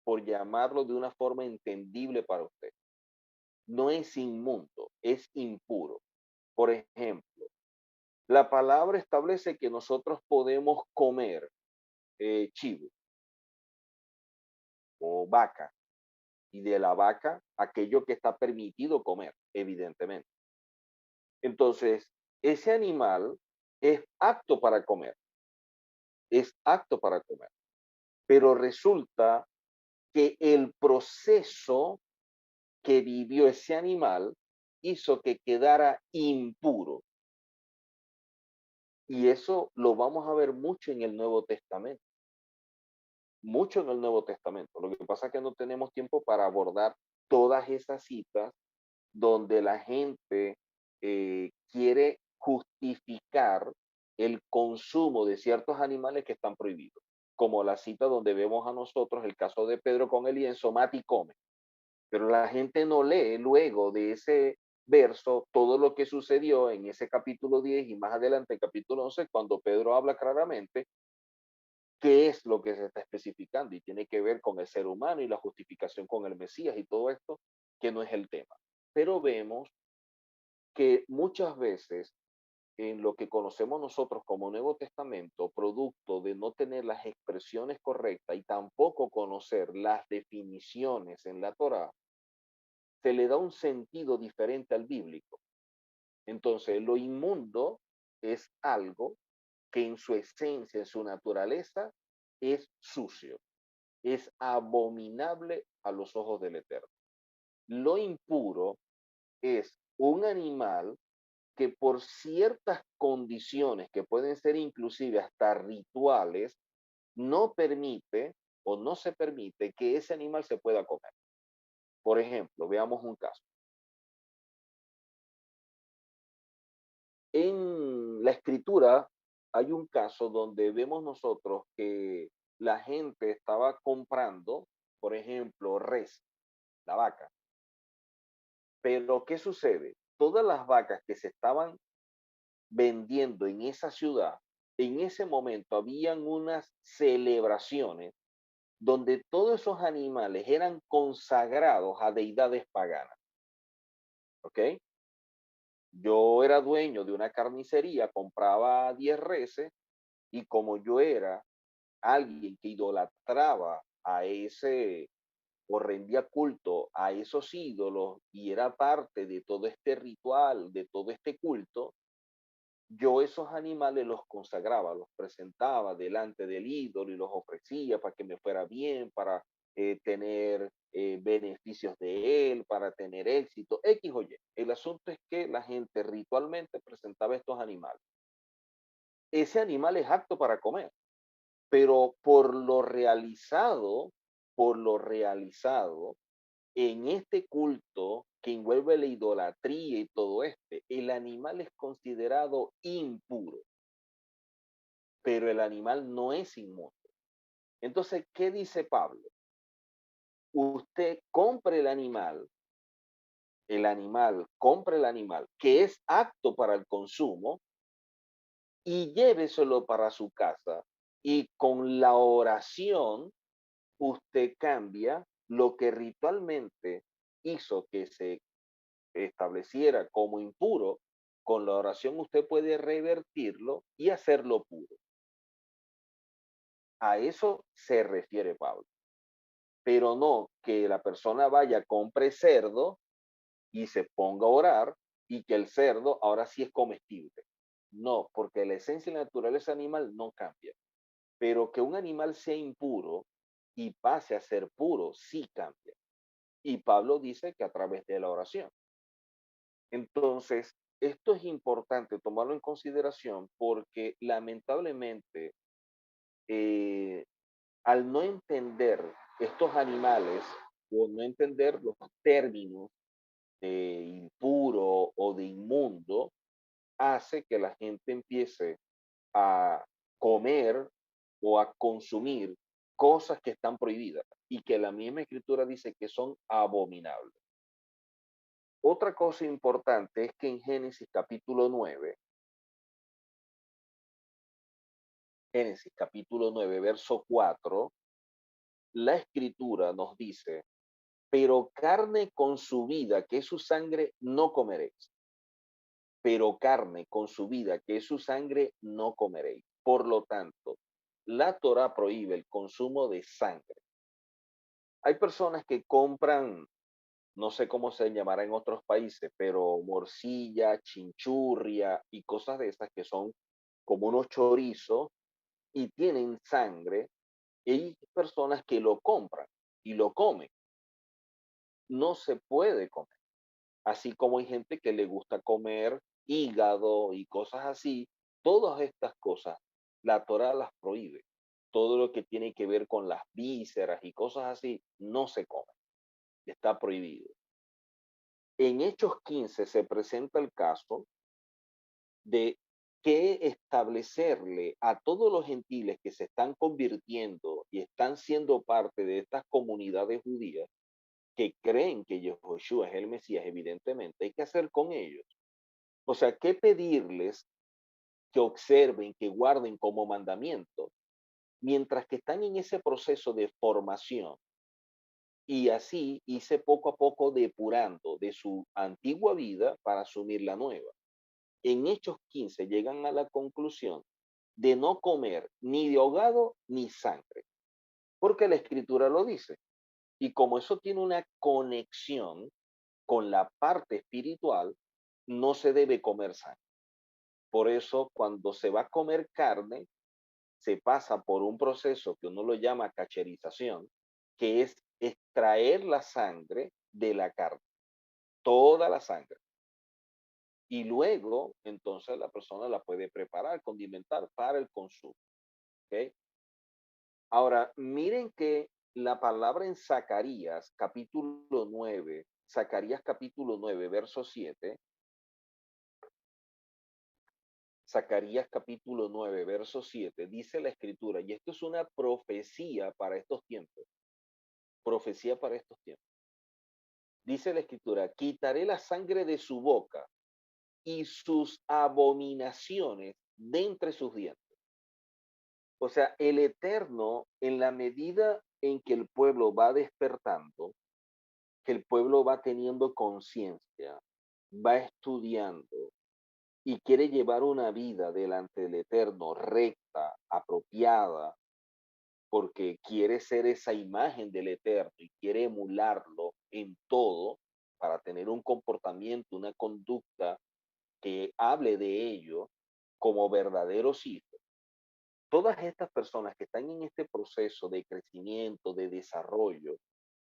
por llamarlo de una forma entendible para usted. No es inmundo, es impuro. Por ejemplo, la palabra establece que nosotros podemos comer chivo o vaca, y de la vaca aquello que está permitido comer, evidentemente. Entonces, ese animal es apto para comer, es apto para comer, pero resulta que el proceso que vivió ese animal hizo que quedara impuro. Y eso lo vamos a ver mucho en el Nuevo Testamento, mucho en el Nuevo Testamento. Lo que pasa es que no tenemos tiempo para abordar todas esas citas donde la gente quiere justificar el consumo de ciertos animales que están prohibidos, como la cita donde vemos a nosotros el caso de Pedro con el lienzo, mata y come. Pero la gente no lee luego de ese verso todo lo que sucedió en ese capítulo 10 y más adelante el capítulo 11, cuando Pedro habla claramente qué es lo que se está especificando y tiene que ver con el ser humano y la justificación con el Mesías y todo esto, que no es el tema. Pero vemos que muchas veces en lo que conocemos nosotros como Nuevo Testamento, producto de no tener las expresiones correctas y tampoco conocer las definiciones en la Torá, se le da un sentido diferente al bíblico. Entonces, lo inmundo es algo que en su esencia, en su naturaleza, es sucio, es abominable a los ojos del Eterno. Lo impuro es un animal que por ciertas condiciones que pueden ser inclusive hasta rituales, no permite o no se permite que ese animal se pueda comer. Por ejemplo, veamos un caso. En la escritura hay un caso donde vemos nosotros que la gente estaba comprando, por ejemplo, res, la vaca. Pero ¿qué sucede? Todas las vacas que se estaban vendiendo en esa ciudad, en ese momento habían unas celebraciones donde todos esos animales eran consagrados a deidades paganas. ¿Ok? Yo era dueño de una carnicería, compraba 10 reses y como yo era alguien que idolatraba a ese o rendía culto a esos ídolos y era parte de todo este ritual, de todo este culto, yo esos animales los consagraba, los presentaba delante del ídolo y los ofrecía para que me fuera bien, para tener beneficios de él, para tener éxito, X o Y. El asunto es que la gente ritualmente presentaba estos animales. ese animal es apto para comer, pero por lo realizado en este culto que envuelve la idolatría y todo el animal es considerado impuro, pero el animal no es inmundo. Entonces, ¿qué dice Pablo? Usted compre compre el animal que es apto para el consumo y lléveselo para su casa. Y con la oración, usted cambia lo que ritualmente hizo que se estableciera como impuro. Con la oración usted puede revertirlo y hacerlo puro. A eso se refiere Pablo. Pero no que la persona vaya, compre cerdo y se ponga a orar y que el cerdo ahora sí es comestible. No, porque la esencia y la naturaleza animal no cambia. Pero que un animal sea impuro y pase a ser puro, sí cambia. Y Pablo dice que a través de la oración. Entonces, esto es importante tomarlo en consideración porque lamentablemente, eh, al no entender estos animales o no entender los términos de impuro o de inmundo, hace que la gente empiece a comer o a consumir cosas que están prohibidas y que la misma escritura dice que son abominables. Otra cosa importante es que en Génesis capítulo 9, verso 4, la escritura nos dice, pero carne con su vida, que es su sangre, no comeréis. Pero carne con su vida, que es su sangre, no comeréis. Por lo tanto, la Torá prohíbe el consumo de sangre. Hay personas que compran, no sé cómo se llamará en otros países, pero morcilla, chinchurria y cosas de esas que son como unos chorizos y tienen sangre. Y hay personas que lo compran y lo comen. No se puede comer. Así como hay gente que le gusta comer hígado y cosas así, todas estas cosas la Torá las prohíbe. Todo lo que tiene que ver con las vísceras y cosas así no se come, está prohibido. En Hechos 15 se presenta el caso de que establecerle a todos los gentiles que se están convirtiendo y están siendo parte de estas comunidades judías que creen que Yahushua es el Mesías, evidentemente, hay que hacer con ellos. O sea, ¿qué pedirles que observen, que guarden como mandamiento, mientras que están en ese proceso de formación? Y así hice poco a poco depurando de su antigua vida para asumir la nueva. En Hechos 15 llegan a la conclusión de no comer ni de ahogado ni sangre, porque la escritura lo dice. Y como eso tiene una conexión con la parte espiritual, no se debe comer sangre. Por eso, cuando se va a comer carne, se pasa por un proceso que uno lo llama cacherización, que es extraer la sangre de la carne, toda la sangre. Y luego, entonces, la persona la puede preparar, condimentar para el consumo. ¿Ok? Ahora, miren que la palabra en Zacarías capítulo 9, verso 7, Zacarías capítulo 9, verso 7, dice la escritura, y esto es una profecía para estos tiempos. Dice la escritura, quitaré la sangre de su boca y sus abominaciones de entre sus dientes. O sea, el Eterno, en la medida en que el pueblo va despertando, que el pueblo va teniendo conciencia, va estudiando y quiere llevar una vida delante del Eterno recta, apropiada, porque quiere ser esa imagen del Eterno y quiere emularlo en todo para tener un comportamiento, una conducta que hable de ello como verdaderos hijos. Todas estas personas que están en este proceso de crecimiento, de desarrollo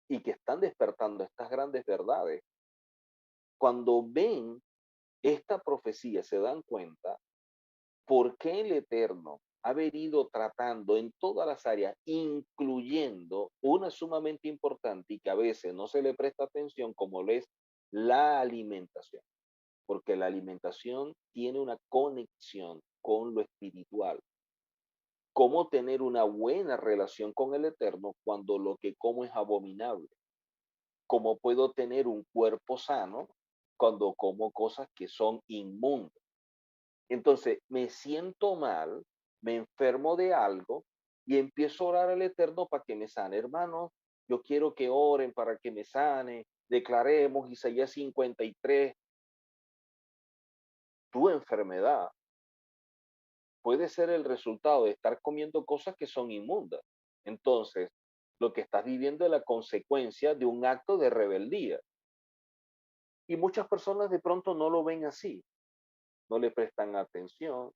y que están despertando estas grandes verdades, cuando ven esta profecía se dan cuenta por qué el Eterno ha venido tratando en todas las áreas, incluyendo una sumamente importante y que a veces no se le presta atención, como lo es la alimentación, porque la alimentación tiene una conexión con lo espiritual. ¿Cómo tener una buena relación con el Eterno cuando lo que como es abominable? ¿Cómo puedo tener un cuerpo sano cuando como cosas que son inmundas? Entonces, me siento mal, me enfermo de algo y empiezo a orar al Eterno para que me sane. Hermanos, yo quiero que oren para que me sane. Declaremos Isaías 53, tu enfermedad puede ser el resultado de estar comiendo cosas que son inmundas. Entonces, lo que estás viviendo es la consecuencia de un acto de rebeldía. Y muchas personas de pronto no lo ven así, no le prestan atención,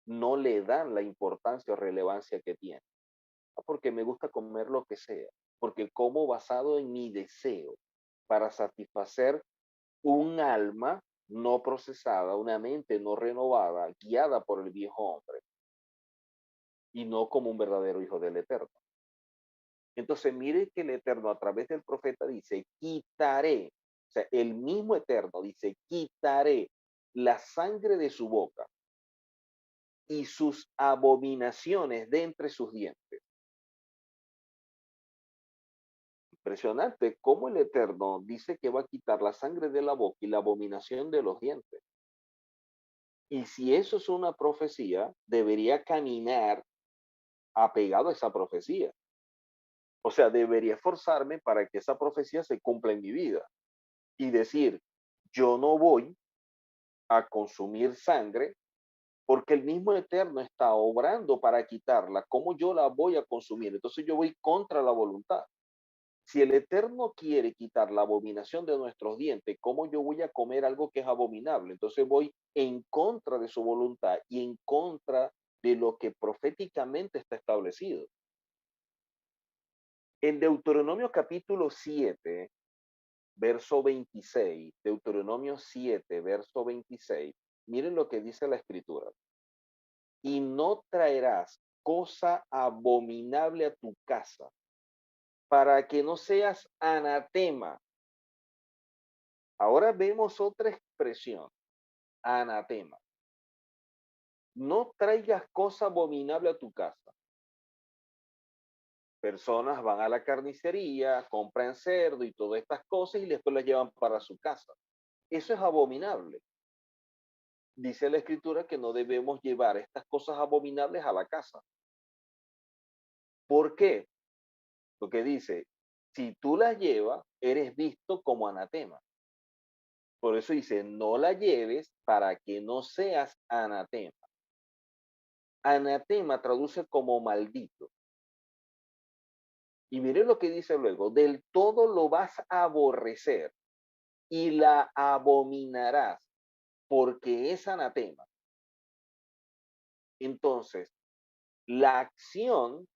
no le dan la importancia o relevancia que tiene. Porque me gusta comer lo que sea, porque como basado en mi deseo para satisfacer un alma no procesada, una mente no renovada, guiada por el viejo hombre, y no como un verdadero hijo del Eterno. Entonces, mire que el Eterno a través del profeta dice, quitaré, o sea, el mismo Eterno dice, quitaré la sangre de su boca y sus abominaciones de entre sus dientes. Impresionante cómo el Eterno dice que va a quitar la sangre de la boca y la abominación de los dientes. Y si eso es una profecía, debería caminar apegado a esa profecía. O sea, debería esforzarme para que esa profecía se cumpla en mi vida y decir, yo no voy a consumir sangre porque el mismo Eterno está obrando para quitarla. ¿Cómo yo la voy a consumir? Entonces yo voy contra la voluntad. Si el Eterno quiere quitar la abominación de nuestros dientes, ¿cómo yo voy a comer algo que es abominable? Entonces voy en contra de su voluntad y en contra de lo que proféticamente está establecido. En Deuteronomio capítulo 7, verso 26, Deuteronomio 7, verso 26, miren lo que dice la escritura. Y no traerás cosa abominable a tu casa, para que no seas anatema. Ahora vemos otra expresión, anatema. No traigas cosa abominable a tu casa. Personas van a la carnicería, compran cerdo y todas estas cosas y después las llevan para su casa. Eso es abominable. Dice la escritura que no debemos llevar estas cosas abominables a la casa. ¿Por qué? Porque dice, si tú las llevas, eres visto como anatema. Por eso dice, no la lleves para que no seas anatema. Anatema traduce como maldito. Y miren lo que dice luego, del todo lo vas a aborrecer y la abominarás porque es anatema. Entonces, la acción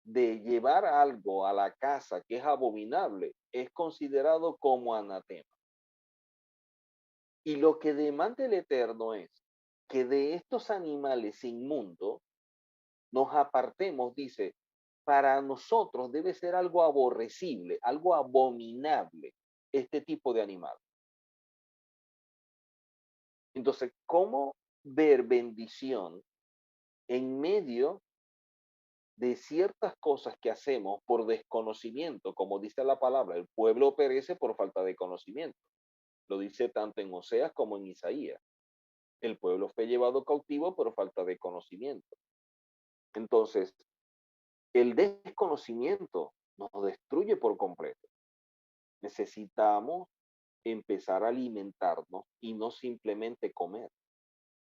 de llevar algo a la casa que es abominable es considerado como anatema. Y lo que demanda el Eterno es que de estos animales inmundos nos apartemos, dice, para nosotros debe ser algo aborrecible, algo abominable, este tipo de animal. Entonces, ¿cómo ver bendición en medio de ciertas cosas que hacemos por desconocimiento? Como dice la palabra, el pueblo perece por falta de conocimiento. Lo dice tanto en Oseas como en Isaías. El pueblo fue llevado cautivo por falta de conocimiento. Entonces, el desconocimiento nos destruye por completo. Necesitamos empezar a alimentarnos y no simplemente comer.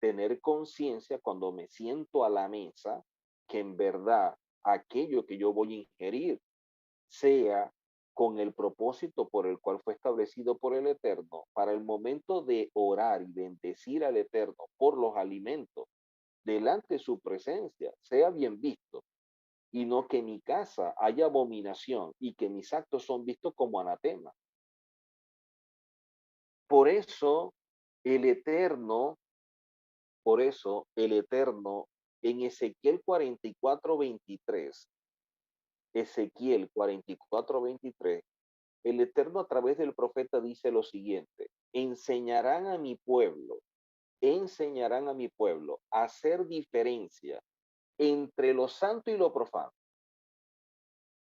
Tener conciencia cuando me siento a la mesa que en verdad aquello que yo voy a ingerir sea con el propósito por el cual fue establecido por el Eterno, para el momento de orar y bendecir al Eterno por los alimentos delante de su presencia, sea bien visto, y no que en mi casa haya abominación y que mis actos son vistos como anatema. Por eso el Eterno Por eso el Eterno en Ezequiel 44:23, Ezequiel 44:23, el Eterno a través del profeta dice lo siguiente: enseñarán a mi pueblo a hacer diferencia entre lo santo y lo profano,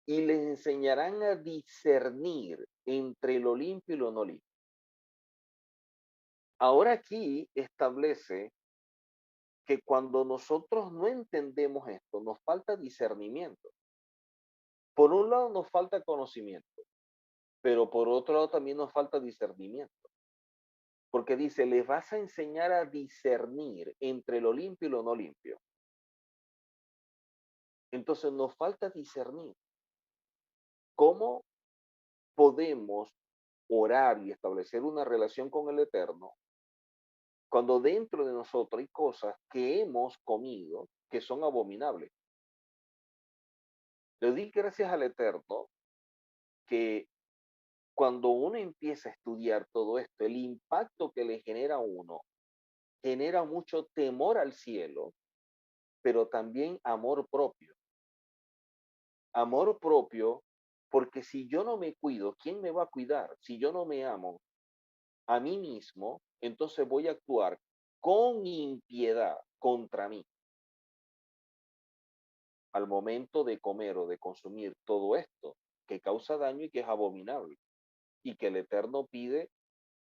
y les enseñarán a discernir entre lo limpio y lo no limpio. Ahora aquí establece que cuando nosotros no entendemos esto, nos falta discernimiento. Por un lado nos falta conocimiento, pero por otro lado también nos falta discernimiento. Porque dice, les vas a enseñar a discernir entre lo limpio y lo no limpio. Entonces nos falta discernir. ¿Cómo podemos orar y establecer una relación con el Eterno cuando dentro de nosotros hay cosas que hemos comido que son abominables? Le di gracias al Eterno que cuando uno empieza a estudiar todo esto, el impacto que le genera a uno genera mucho temor al cielo, pero también amor propio. Amor propio, porque si yo no me cuido, ¿quién me va a cuidar? Si yo no me amo a mí mismo, entonces voy a actuar con impiedad contra mí al momento de comer o de consumir todo esto que causa daño y que es abominable y que el Eterno pide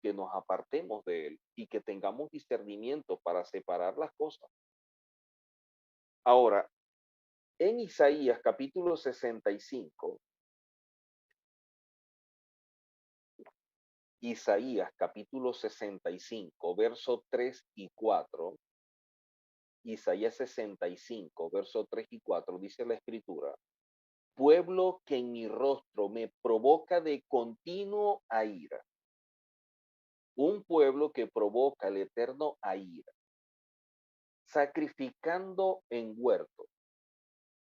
que nos apartemos de él y que tengamos discernimiento para separar las cosas. Ahora, en Isaías capítulo 65, Isaías capítulo 65, verso 3 y 4, Isaías 65, verso 3 y 4, dice la escritura: pueblo que en mi rostro me provoca de continuo a ira, un pueblo que provoca al Eterno a ira, sacrificando en huertos,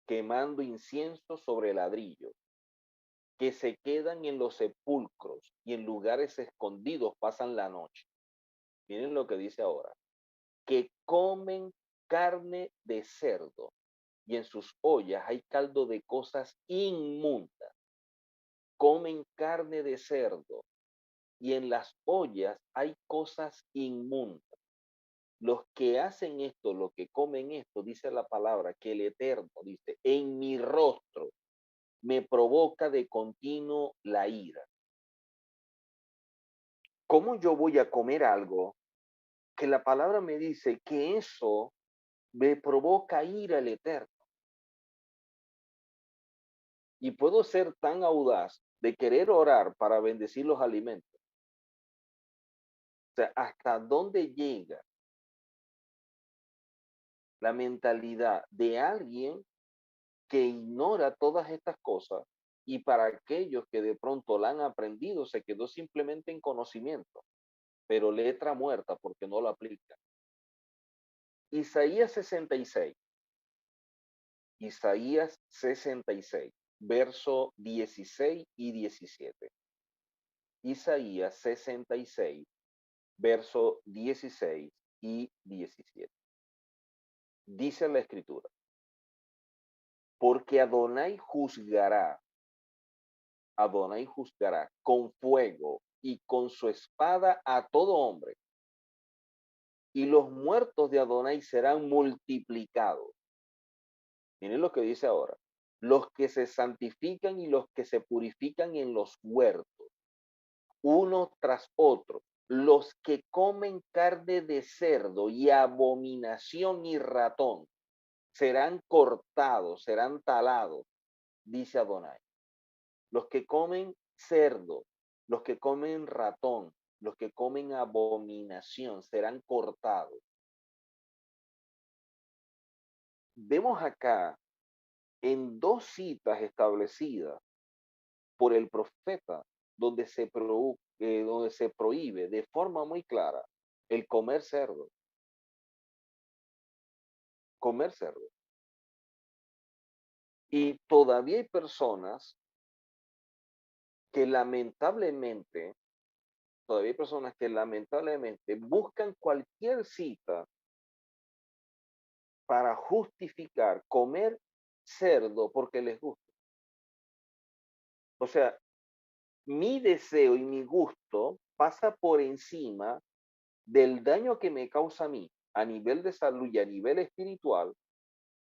quemando incienso sobre ladrillos, que se quedan en los sepulcros y en lugares escondidos pasan la noche. Miren lo que dice ahora: que comen carne de cerdo y en sus ollas hay caldo de cosas inmundas. Comen carne de cerdo y en las ollas hay cosas inmundas. Los que hacen esto, los que comen esto, dice la palabra, que el Eterno dice, en mi rostro me provoca de continuo la ira. ¿Cómo yo voy a comer algo que la palabra me dice que eso me provoca ira el Eterno? Y puedo ser tan audaz de querer orar para bendecir los alimentos. O sea, ¿hasta dónde llega la mentalidad de alguien que ignora todas estas cosas y para aquellos que de pronto la han aprendido se quedó simplemente en conocimiento, pero letra muerta porque no lo aplica? Isaías 66, Isaías 66, verso 16 y 17. Isaías 66, verso 16 y 17. Dice la escritura: porque Adonai juzgará con fuego y con su espada a todo hombre, y los muertos de Adonai serán multiplicados. Miren lo que dice ahora: los que se santifican y los que se purifican en los huertos, uno tras otro, los que comen carne de cerdo y abominación y ratón, serán cortados, serán talados, dice Adonai. Los que comen cerdo, los que comen ratón, los que comen abominación, serán cortados. Vemos acá en dos citas establecidas por el profeta donde se prohíbe de forma muy clara el comer cerdo. Comer cerdo. Y todavía hay personas que lamentablemente, buscan cualquier cita para justificar comer cerdo porque les gusta. O sea, mi deseo y mi gusto pasa por encima del daño que me causa a mí a nivel de salud y a nivel espiritual,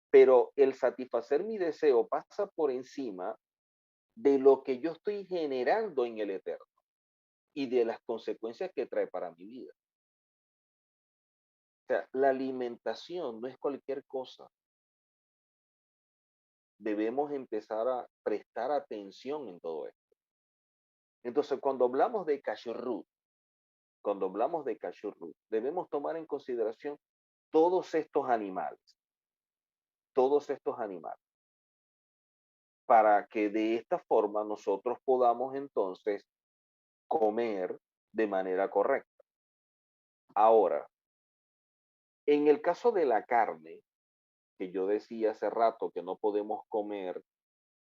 pero el satisfacer mi deseo pasa por encima de lo que yo estoy generando en el eterno y de las consecuencias que trae para mi vida. O sea, la alimentación no es cualquier cosa. Debemos empezar a prestar atención en todo esto. Entonces, cuando hablamos de kashrut, debemos tomar en consideración todos estos animales, todos estos animales, para que de esta forma nosotros podamos entonces comer de manera correcta. Ahora, en el caso de la carne, que yo decía hace rato que no podemos comer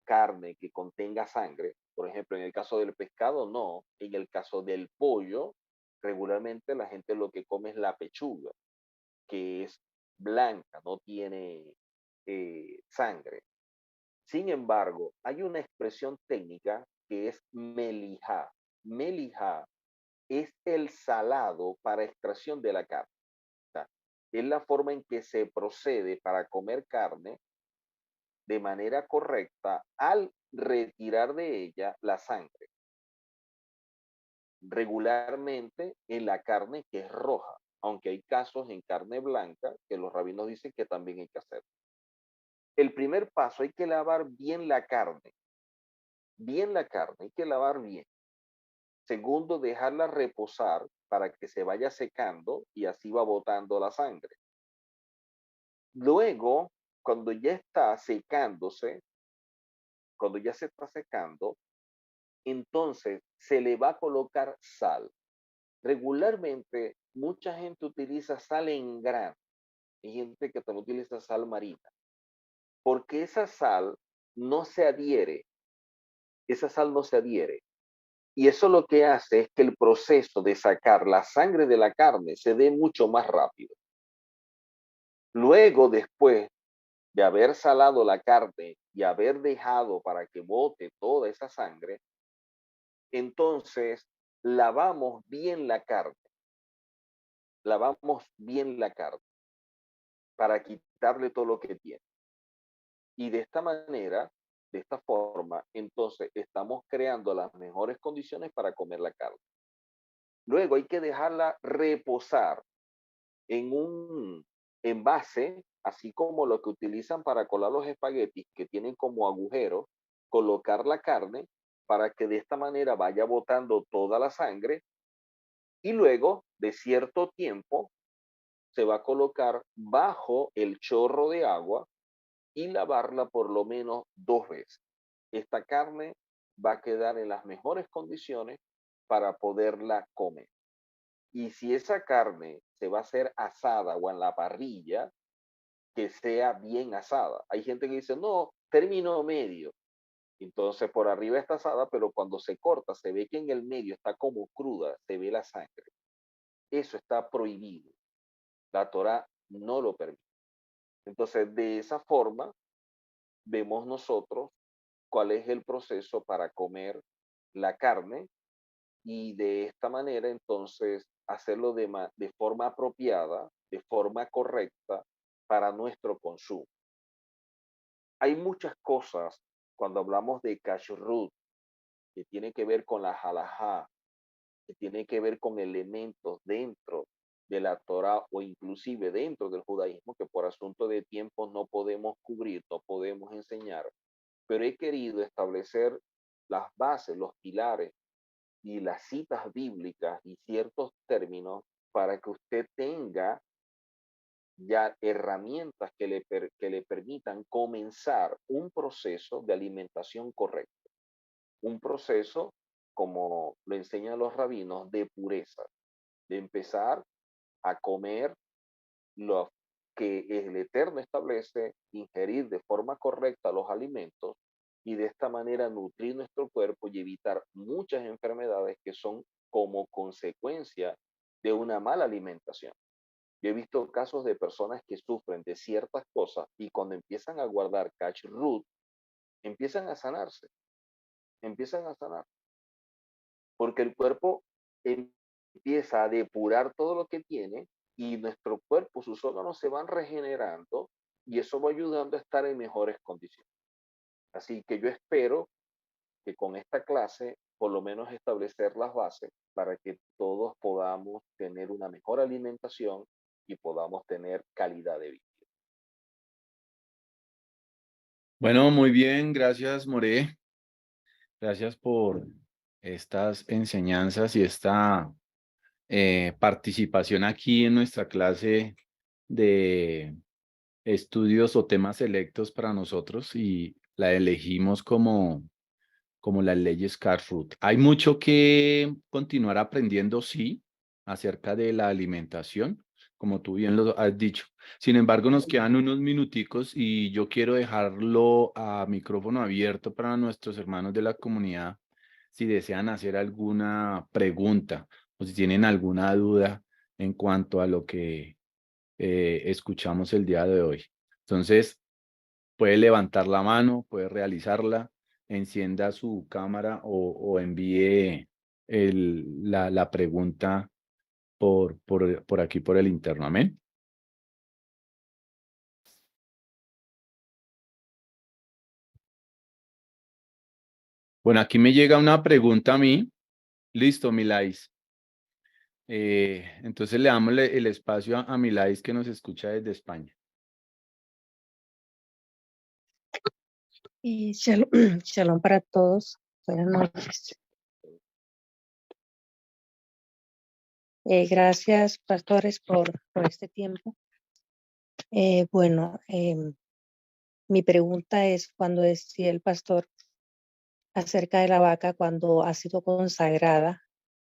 carne que contenga sangre, por ejemplo, en el caso del pescado no, en el caso del pollo, regularmente la gente lo que come es la pechuga, que es blanca, no tiene sangre. Sin embargo, hay una expresión técnica que es melijá. Melijá es el salado para extracción de la carne. O sea, es la forma en que se procede para comer carne de manera correcta al retirar de ella la sangre, regularmente en la carne que es roja, aunque hay casos en carne blanca que los rabinos dicen que también hay que hacer. El primer paso, hay que lavar bien la carne, hay que lavar bien. Segundo, dejarla reposar para que se vaya secando y así va botando la sangre. Luego, cuando ya está secándose, cuando ya se está secando, entonces se le va a colocar sal. Regularmente, mucha gente utiliza sal en grano. Hay gente que también utiliza sal marina, porque esa sal no se adhiere. Y eso lo que hace es que el proceso de sacar la sangre de la carne se dé mucho más rápido. Luego, después de haber salado la carne y haber dejado para que bote toda esa sangre, entonces lavamos bien la carne para quitarle todo lo que tiene. Y de esta manera, de esta forma, entonces estamos creando las mejores condiciones para comer la carne. Luego hay que dejarla reposar en un envase, así como lo que utilizan para colar los espaguetis, que tienen como agujeros, colocar la carne para que de esta manera vaya botando toda la sangre y luego de cierto tiempo se va a colocar bajo el chorro de agua y lavarla por lo menos 2 veces. Esta carne va a quedar en las mejores condiciones para poderla comer. Y si esa carne se va a hacer asada o en la parrilla, que sea bien asada. Hay gente que dice, no, término medio. Entonces por arriba está asada, pero cuando se corta se ve que en el medio está como cruda, se ve la sangre. Eso está prohibido. La Torá no lo permite. Entonces de esa forma vemos nosotros cuál es el proceso para comer la carne y de esta manera entonces hacerlo de forma apropiada, de forma correcta para nuestro consumo. Hay muchas cosas cuando hablamos de kashrut que tiene que ver con la halajá, que tiene que ver con elementos dentro de la Torá o inclusive dentro del judaísmo que por asunto de tiempo no podemos cubrir, no podemos enseñar, pero he querido establecer las bases, los pilares y las citas bíblicas y ciertos términos para que usted tenga ya herramientas que le permitan comenzar un proceso de alimentación correcta, un proceso, como lo enseñan los rabinos, de pureza, de empezar a comer lo que el Eterno establece, ingerir de forma correcta los alimentos y de esta manera nutrir nuestro cuerpo y evitar muchas enfermedades que son como consecuencia de una mala alimentación. Yo he visto casos de personas que sufren de ciertas cosas y cuando empiezan a guardar cash root, empiezan a sanarse, empiezan a sanar, porque el cuerpo empieza a depurar todo lo que tiene y nuestro cuerpo, sus órganos se van regenerando y eso va ayudando a estar en mejores condiciones. Así que yo espero que con esta clase por lo menos establecer las bases para que todos podamos tener una mejor alimentación y podamos tener calidad de vida. Bueno, muy bien, gracias, More. Gracias por estas enseñanzas y esta participación aquí en nuestra clase de estudios o temas selectos para nosotros y la elegimos como las leyes Cartwright. Hay mucho que continuar aprendiendo, sí, acerca de la alimentación, como tú bien lo has dicho. Sin embargo, nos quedan unos minuticos y yo quiero dejarlo a micrófono abierto para nuestros hermanos de la comunidad si desean hacer alguna pregunta o si tienen alguna duda en cuanto a lo que escuchamos el día de hoy. Entonces, puede levantar la mano, puede realizarla, encienda su cámara o envíe la pregunta por aquí, por el interno. Amén. Bueno, aquí me llega una pregunta a mí. Listo, Milais. Entonces le damos el espacio a Milais que nos escucha desde España. Y shalom, shalom para todos. Buenas noches. Gracias, pastores, por este tiempo. Bueno, mi pregunta es cuando decía el pastor acerca de la vaca cuando ha sido consagrada,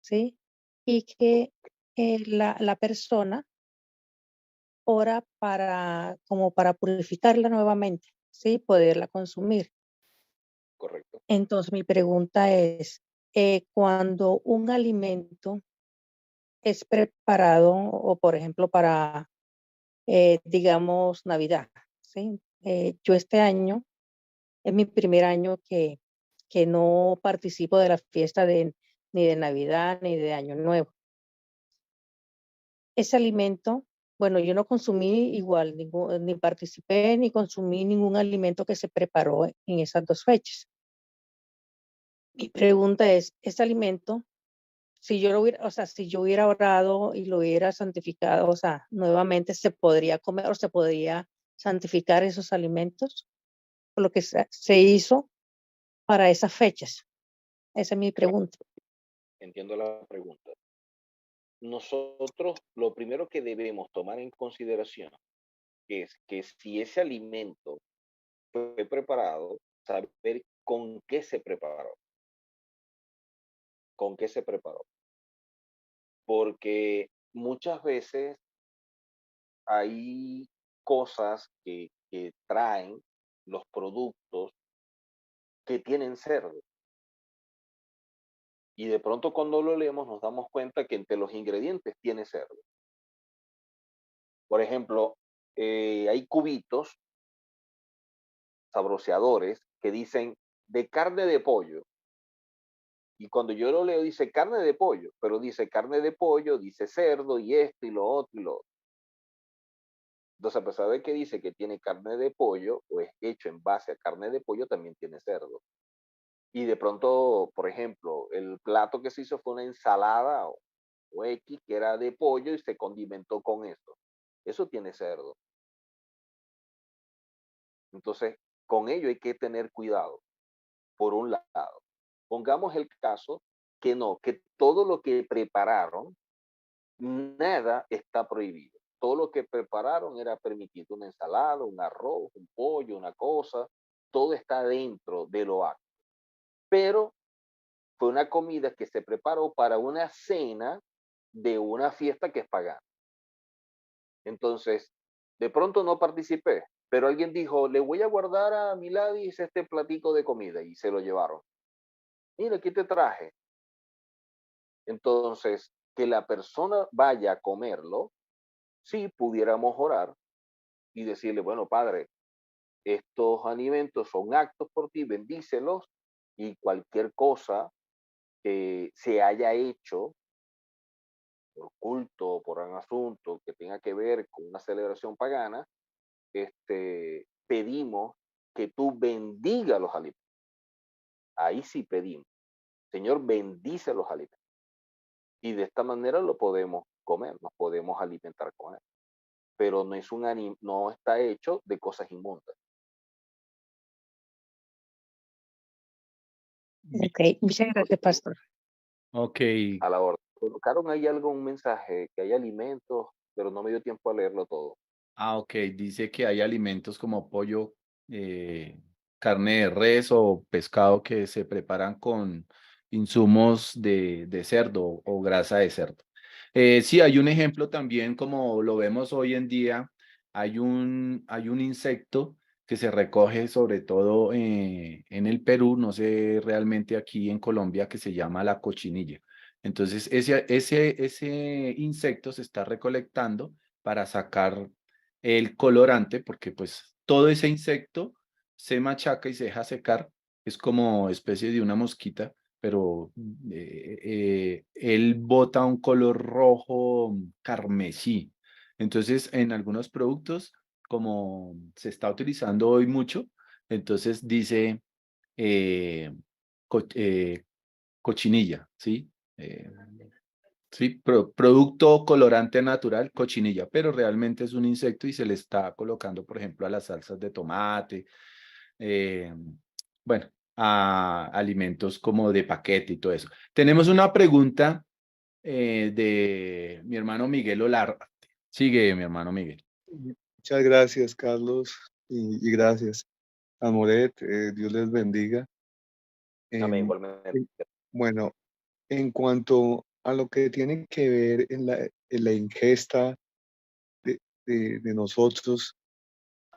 ¿sí? Y que la persona ora como para purificarla nuevamente, ¿sí? Poderla consumir. Correcto. Entonces, mi pregunta es, cuando un alimento es preparado, o por ejemplo, para, digamos, Navidad, ¿sí? Yo este año es mi primer año que no participo de la fiesta ni de Navidad ni de Año Nuevo. Ese alimento, bueno, yo no consumí igual, ni participé ni consumí ningún alimento que se preparó en esas dos fechas. Mi pregunta es, ¿ese alimento si yo lo hubiera, o sea, si yo hubiera orado y lo hubiera santificado, o sea, nuevamente se podría comer o se podría santificar esos alimentos, por lo que se hizo para esas fechas? Esa es mi pregunta. Entiendo la pregunta. Nosotros lo primero que debemos tomar en consideración es que si ese alimento fue preparado, saber con qué se preparó, con qué se preparó. Porque muchas veces hay cosas que traen los productos que tienen cerdo. Y de pronto cuando lo leemos nos damos cuenta que entre los ingredientes tiene cerdo. Por ejemplo, hay cubitos sabroseadores que dicen de carne de pollo. Y cuando yo lo leo dice carne de pollo, pero dice carne de pollo, dice cerdo y esto y lo otro y lo otro. Entonces, a pesar de que dice que tiene carne de pollo o es hecho en base a carne de pollo, también tiene cerdo. Y de pronto, por ejemplo, el plato que se hizo fue una ensalada o X que era de pollo y se condimentó con eso. Eso tiene cerdo. Entonces, con ello hay que tener cuidado, por un lado. Pongamos el caso que no, que todo lo que prepararon, nada está prohibido. Todo lo que prepararon era permitido, una ensalada, un arroz, un pollo, una cosa, todo está dentro de lo apto. Pero fue una comida que se preparó para una cena de una fiesta que es pagana. Entonces, de pronto no participé, pero alguien dijo, le voy a guardar a Miladis este platito de comida y se lo llevaron. Mira, aquí te traje. Entonces, que la persona vaya a comerlo sí pudiéramos orar y decirle, bueno, Padre, estos alimentos son actos por ti, bendícelos, y cualquier cosa que se haya hecho por culto, por un asunto que tenga que ver con una celebración pagana, pedimos que tú bendiga los alimentos. Ahí sí pedimos, Señor, bendice los alimentos. Y de esta manera lo podemos comer, nos podemos alimentar con él. Pero no, no está hecho de cosas inmundas. Ok, muchas gracias, pastor. Ok, A la orden. Colocaron ahí un mensaje, que hay alimentos, pero no me dio tiempo a leerlo todo. ok, dice que hay alimentos como pollo, carne de res o pescado que se preparan con insumos de cerdo o grasa de cerdo. Sí, hay un ejemplo también, como lo vemos hoy en día, hay un insecto que se recoge sobre todo en el Perú, no sé realmente aquí en Colombia, que se llama la cochinilla. Entonces, ese insecto se está recolectando para sacar el colorante, porque pues todo ese insecto se machaca y se deja secar, es como especie de una mosquita, pero él bota un color rojo carmesí. Entonces, en algunos productos, como se está utilizando hoy mucho, entonces dice eh, co- eh, cochinilla, ¿sí? Sí, producto colorante natural, cochinilla, pero realmente es un insecto y se le está colocando, por ejemplo, a las salsas de tomate, eh, bueno, a alimentos como de paquete y todo eso. Tenemos una pregunta de mi hermano Miguel Olarte. Sigue, mi hermano Miguel. Muchas gracias, Carlos, y gracias, Amoret. Dios les bendiga. Amén, Em, igualmente. en- bueno, en cuanto a lo que tiene que ver en la ingesta de nosotros,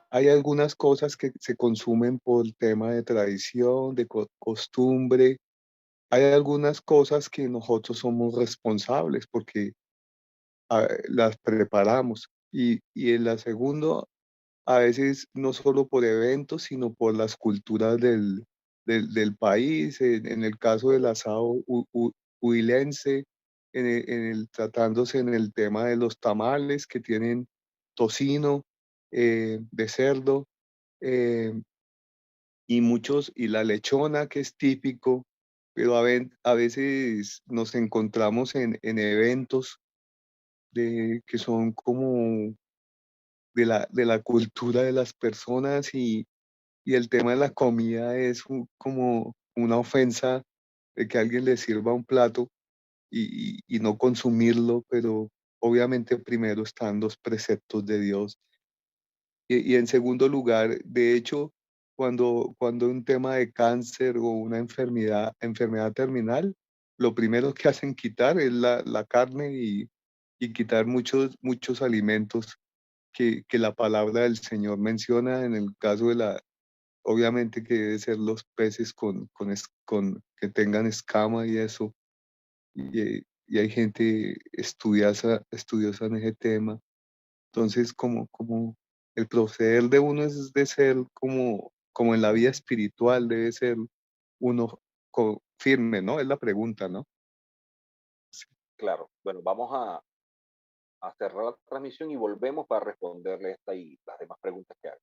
hay algunas cosas que se consumen por tema de tradición, de costumbre. Hay algunas cosas que nosotros somos responsables porque las preparamos. Y en la segunda, a veces no solo por eventos, sino por las culturas del país, en el caso del asado huilense, tratándose en el tema de los tamales que tienen tocino de cerdo, eh, y la lechona que es típico, pero a veces nos encontramos en eventos que son como de la cultura de las personas, y el tema de la comida es como una ofensa de que alguien le sirva un plato y no consumirlo, pero obviamente primero están los preceptos de Dios. Y en segundo lugar, de hecho, cuando un tema de cáncer o una enfermedad terminal, lo primero que hacen quitar es la carne, y quitar muchos alimentos que la palabra del Señor menciona. En el caso obviamente que debe ser los peces que tengan escama y eso. Y hay gente estudiosa en ese tema. Entonces, como el proceder de uno es de ser como en la vida espiritual, debe ser uno firme, ¿no? Es la pregunta, ¿no? Claro. Bueno, vamos a cerrar la transmisión y volvemos para responderle esta y las demás preguntas que hay.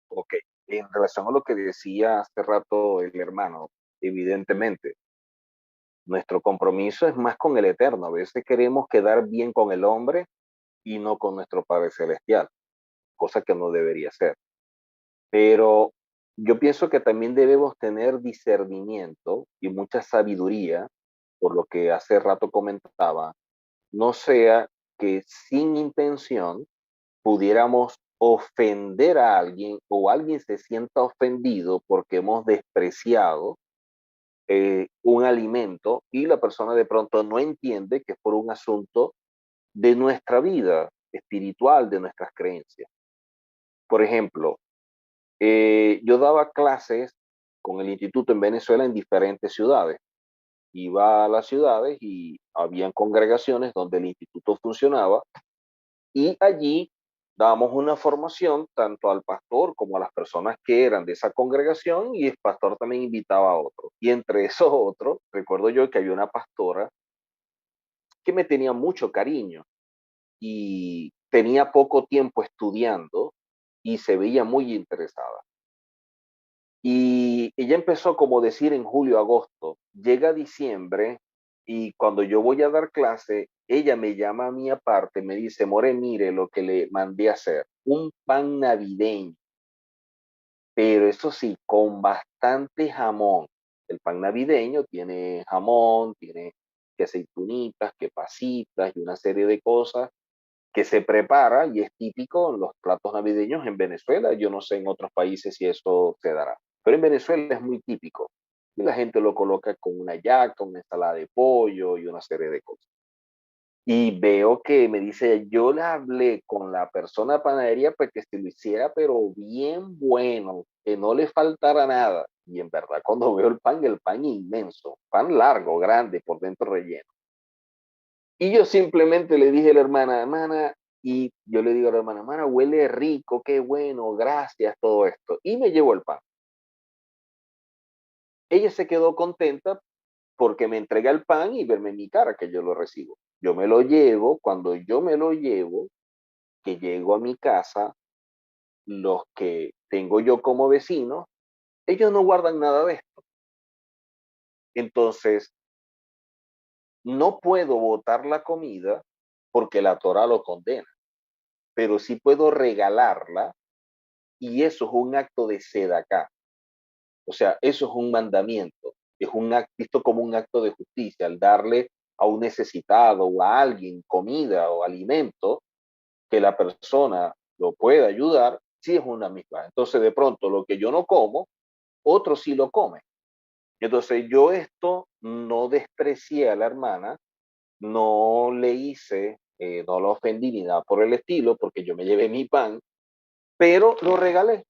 Ok. En relación a lo que decía hace rato el hermano, evidentemente, nuestro compromiso es más con el Eterno. A veces queremos quedar bien con el hombre y no con nuestro Padre Celestial, cosa que no debería ser. Pero yo pienso que también debemos tener discernimiento y mucha sabiduría, por lo que hace rato comentaba, no sea que sin intención pudiéramos ofender a alguien o alguien se sienta ofendido porque hemos despreciado un alimento y la persona de pronto no entiende que es por un asunto de nuestra vida espiritual, de nuestras creencias. Por ejemplo, yo daba clases con el instituto en Venezuela en diferentes ciudades. Iba a las ciudades y habían congregaciones donde el instituto funcionaba y allí dábamos una formación tanto al pastor como a las personas que eran de esa congregación y el pastor también invitaba a otros. Y entre esos otros, recuerdo yo que había una pastora que me tenía mucho cariño y tenía poco tiempo estudiando y se veía muy interesada. Y ella empezó como decir en julio, agosto, llega diciembre y cuando yo voy a dar clase, ella me llama a mí aparte, me dice, More, mire lo que le mandé a hacer, un pan navideño, pero eso sí, con bastante jamón. El pan navideño tiene jamón, tiene que aceitunitas, que pasitas y una serie de cosas que se prepara y es típico en los platos navideños en Venezuela. Yo no sé en otros países si eso se dará, pero en Venezuela es muy típico. Y la gente lo coloca con una yaca, una ensalada de pollo y una serie de cosas. Y veo que me dice, yo le hablé con la persona de panadería para que se lo hiciera, pero bien bueno, que no le faltara nada. Y en verdad, cuando veo el pan inmenso, pan largo, grande, por dentro relleno. Y yo simplemente le dije a la hermana, hermana, y yo le digo a la hermana, hermana, huele rico, qué bueno, gracias, todo esto. Y me llevó el pan. Ella se quedó contenta porque me entrega el pan y verme en mi cara que yo lo recibo. Yo me lo llevo, cuando yo me lo llevo, que llego a mi casa, los que tengo yo como vecinos, ellos no guardan nada de esto. Entonces, no puedo botar la comida porque la Torah lo condena, pero sí puedo regalarla y eso es un acto de sedacá. O sea, eso es un mandamiento, es un acto, visto como un acto de justicia, al darle a un necesitado o a alguien comida o alimento, que la persona lo pueda ayudar, sí es una misma. Entonces, de pronto, lo que yo no como, otro sí lo come. Entonces, yo esto no desprecié a la hermana, no le hice, no la ofendí ni nada por el estilo, porque yo me llevé mi pan, pero lo regalé.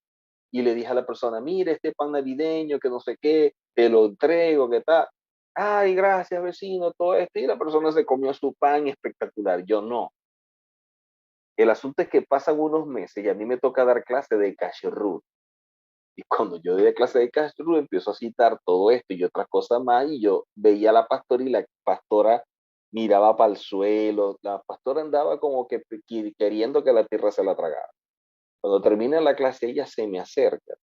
Y le dije a la persona, mire, este pan navideño, que no sé qué, te lo entrego, ¿qué tal? Ay, gracias, vecino, todo esto. Y la persona se comió su pan espectacular. Yo no. El asunto es que pasan unos meses y a mí me toca dar clase de kashrut. Y cuando yo doy clase de kashrut, empiezo a citar todo esto y otras cosas más. Y yo veía a la pastora y la pastora miraba para el suelo. La pastora andaba como que queriendo que la tierra se la tragara. Cuando termina la clase, ella se me acerca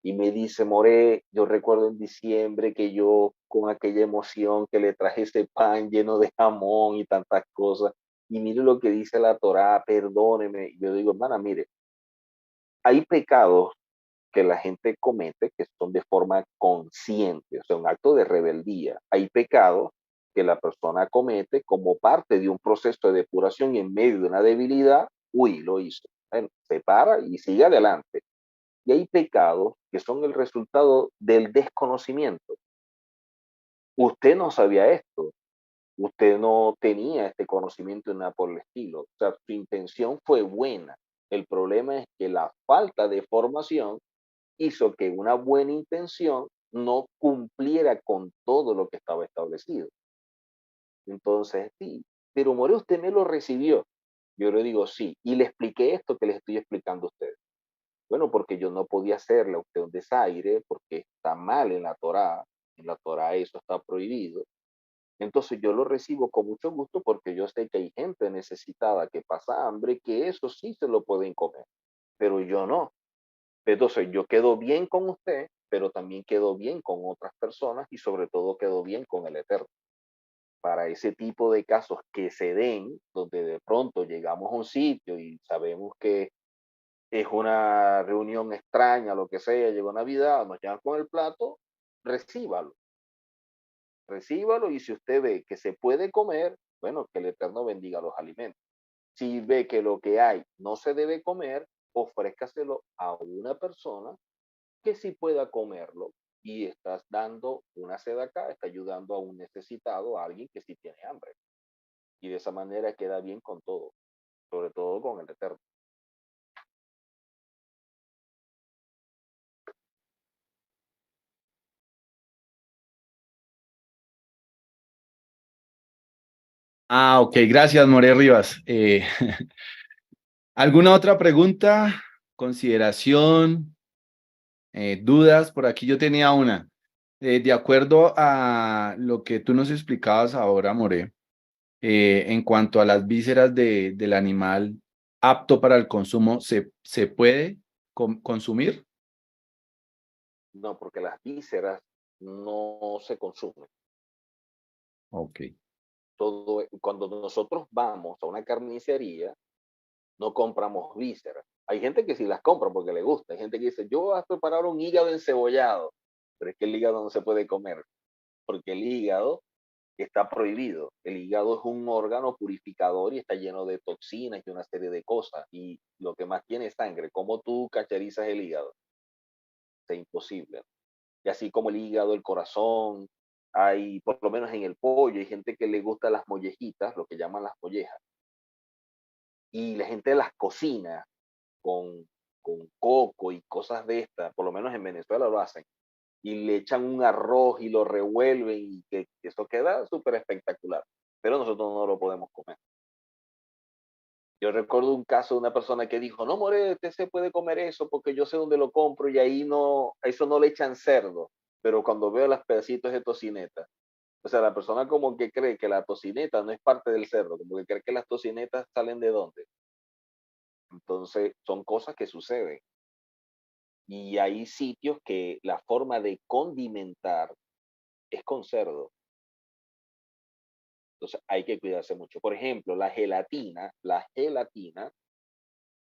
y me dice, More, yo recuerdo en diciembre que yo con aquella emoción que le traje ese pan lleno de jamón y tantas cosas, y mire lo que dice la Torá, perdóneme. Y yo digo, hermana, mire, hay pecados que la gente comete que son de forma consciente, o sea, un acto de rebeldía. Hay pecados que la persona comete como parte de un proceso de depuración y en medio de una debilidad, uy, lo hizo. Bueno, se para y sigue adelante. Y hay pecados que son el resultado del desconocimiento. Usted no sabía esto, usted no tenía este conocimiento ni nada por el estilo. O sea, su intención fue buena. El problema es que la falta de formación hizo que una buena intención no cumpliera con todo lo que estaba establecido. Entonces, sí, pero More, usted me lo recibió. Yo le digo, sí, y le expliqué esto que les estoy explicando a ustedes. Bueno, porque yo no podía hacerle a usted un desaire, porque está mal en la Torá eso está prohibido. Entonces yo lo recibo con mucho gusto porque yo sé que hay gente necesitada que pasa hambre, que eso sí se lo pueden comer, pero yo no. Entonces yo quedo bien con usted, pero también quedo bien con otras personas y sobre todo quedo bien con el Eterno. Para ese tipo de casos que se den, donde de pronto llegamos a un sitio y sabemos que es una reunión extraña, lo que sea, llegó Navidad, nos llaman con el plato, recíbalo, recíbalo y si usted ve que se puede comer, bueno, que el Eterno bendiga los alimentos. Si ve que lo que hay no se debe comer, ofrézcaselo a una persona que sí pueda comerlo y estás dando una acá, está ayudando a un necesitado, a alguien que sí tiene hambre. Y de esa manera queda bien con todo, sobre todo con el Eterno. Ah, ok, gracias, More Rivas. ¿Alguna otra pregunta, consideración, dudas? Por aquí yo tenía una. De acuerdo a lo que tú nos explicabas ahora, More, en cuanto a las vísceras del animal apto para el consumo, ¿se puede consumir? No, porque las vísceras no se consumen. Ok. Cuando nosotros vamos a una carnicería, no compramos vísceras. Hay gente que sí las compra porque le gusta. Hay gente que dice, yo voy a preparar un hígado encebollado, pero es que el hígado no se puede comer, porque el hígado está prohibido. El hígado es un órgano purificador y está lleno de toxinas y una serie de cosas. Y lo que más tiene es sangre. ¿Cómo tú cacherizas el hígado? Es imposible. Y así como el hígado, el corazón, hay, por lo menos en el pollo, hay gente que le gusta las mollejitas, lo que llaman las mollejas. Y la gente las cocina con, con coco y cosas de estas, por lo menos en Venezuela lo hacen, y le echan un arroz y lo revuelven y que eso queda súper espectacular, pero nosotros no lo podemos comer. Yo recuerdo un caso de una persona que dijo, no, more, usted se puede comer eso porque yo sé dónde lo compro y ahí no, a eso no le echan cerdo, pero cuando veo los pedacitos de tocineta, o sea, la persona como que cree que la tocineta no es parte del cerdo, como que cree que las tocinetas salen de dónde. Entonces, son cosas que suceden. Y hay sitios que la forma de condimentar es con cerdo. Entonces hay que cuidarse mucho. Por ejemplo, la gelatina,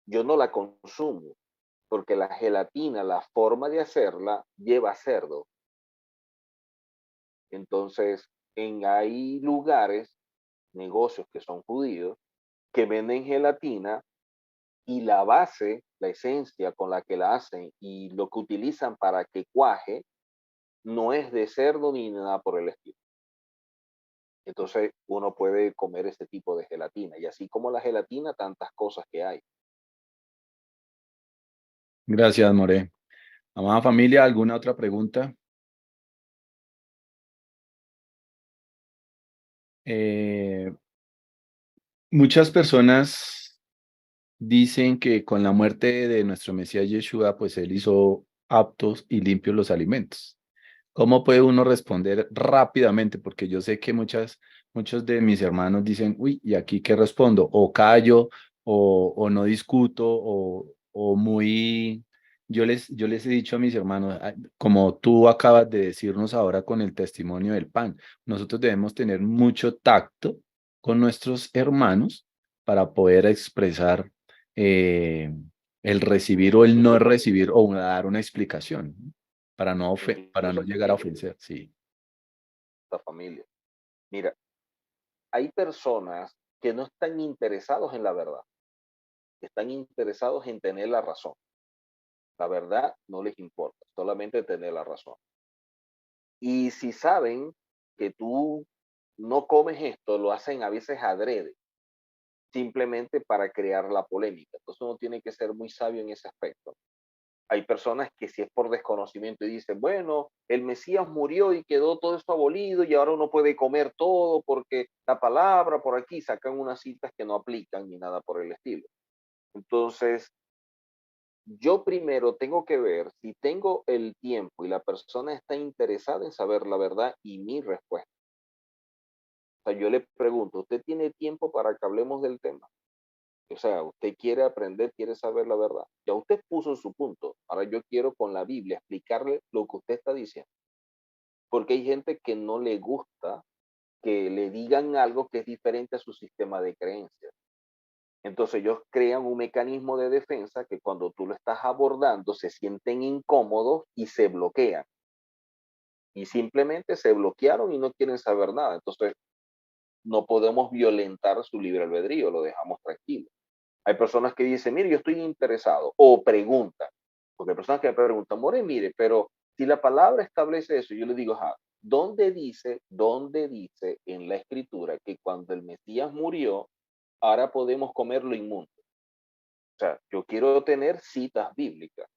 yo no la consumo porque la gelatina, la forma de hacerla lleva cerdo. Entonces, hay lugares, negocios que son judíos, que venden gelatina y la base, la esencia con la que la hacen y lo que utilizan para que cuaje, no es de cerdo ni nada por el estilo. Entonces uno puede comer ese tipo de gelatina. Y así como la gelatina, tantas cosas que hay. Gracias, More. Amada familia, ¿alguna otra pregunta? Eh, Muchas personas dicen que con la muerte de nuestro Mesías Yeshua, pues él hizo aptos y limpios los alimentos. ¿Cómo puede uno responder rápidamente? Porque yo sé que muchos de mis hermanos dicen, uy, ¿y aquí qué respondo? O callo, o no discuto, o muy... Yo les he dicho a mis hermanos, como tú acabas de decirnos ahora con el testimonio del pan, nosotros debemos tener mucho tacto con nuestros hermanos para poder expresar el recibir o el no recibir o dar una explicación, ¿no? Para no Incluso llegar a conmigo, ofender, sí. esta familia. Mira, hay personas que no están interesados en la verdad. Están interesados en tener la razón. La verdad no les importa, solamente tener la razón. Y si saben que tú no comes esto, lo hacen a veces adrede, simplemente para crear la polémica. Entonces uno tiene que ser muy sabio en ese aspecto. Hay personas que si es por desconocimiento y dicen, bueno, el Mesías murió y quedó todo esto abolido y ahora uno puede comer todo porque la palabra por aquí sacan unas citas que no aplican ni nada por el estilo. Entonces, yo primero tengo que ver si tengo el tiempo y la persona está interesada en saber la verdad y mi respuesta. O sea, yo le pregunto, ¿usted tiene tiempo para que hablemos del tema? O sea, usted quiere aprender, quiere saber la verdad. Ya usted puso su punto. Ahora yo quiero con la Biblia explicarle lo que usted está diciendo. Porque hay gente que no le gusta que le digan algo que es diferente a su sistema de creencias. Entonces ellos crean un mecanismo de defensa que cuando tú lo estás abordando se sienten incómodos y se bloquean. Y simplemente se bloquearon y no quieren saber nada. Entonces no podemos violentar su libre albedrío, lo dejamos tranquilo. Hay personas que dicen, mire, yo estoy interesado, o preguntan, porque hay personas que me preguntan, more, mire, pero si la palabra establece eso, yo le digo, ajá, dónde dice en la escritura que cuando el Mesías murió, ahora podemos comer lo inmundo? O sea, yo quiero tener citas bíblicas.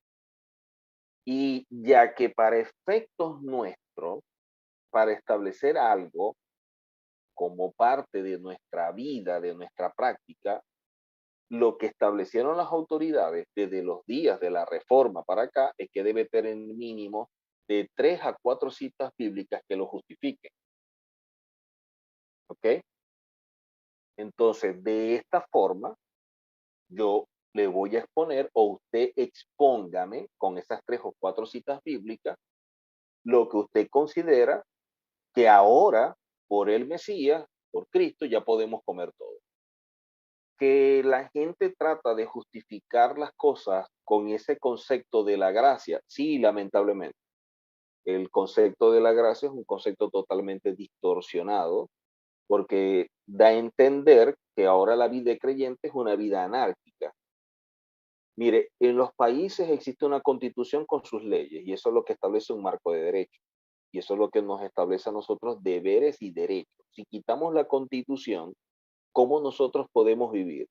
Y ya que para efectos nuestros, para establecer algo como parte de nuestra vida, de nuestra práctica, lo que establecieron las autoridades desde los días de la reforma para acá es que debe tener mínimo de 3 a 4 citas bíblicas que lo justifiquen. ¿Ok? Entonces, de esta forma, yo le voy a exponer, o usted expóngame con esas 3 o 4 citas bíblicas, lo que usted considera que ahora, por el Mesías, por Cristo, ya podemos comer todo. Que la gente trata de justificar las cosas con ese concepto de la gracia, sí, lamentablemente. El concepto de la gracia es un concepto totalmente distorsionado, porque da a entender que ahora la vida de creyente es una vida anárquica. Mire, en los países existe una constitución con sus leyes, y eso es lo que establece un marco de derecho. Y eso es lo que nos establece a nosotros deberes y derechos. Si quitamos la constitución, ¿cómo nosotros podemos vivir?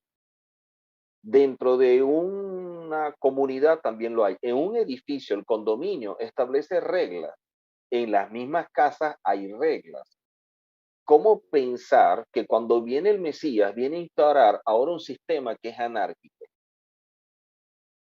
Dentro de una comunidad también lo hay. En un edificio, el condominio establece reglas. En las mismas casas hay reglas. ¿Cómo pensar que cuando viene el Mesías viene a instaurar ahora un sistema que es anárquico?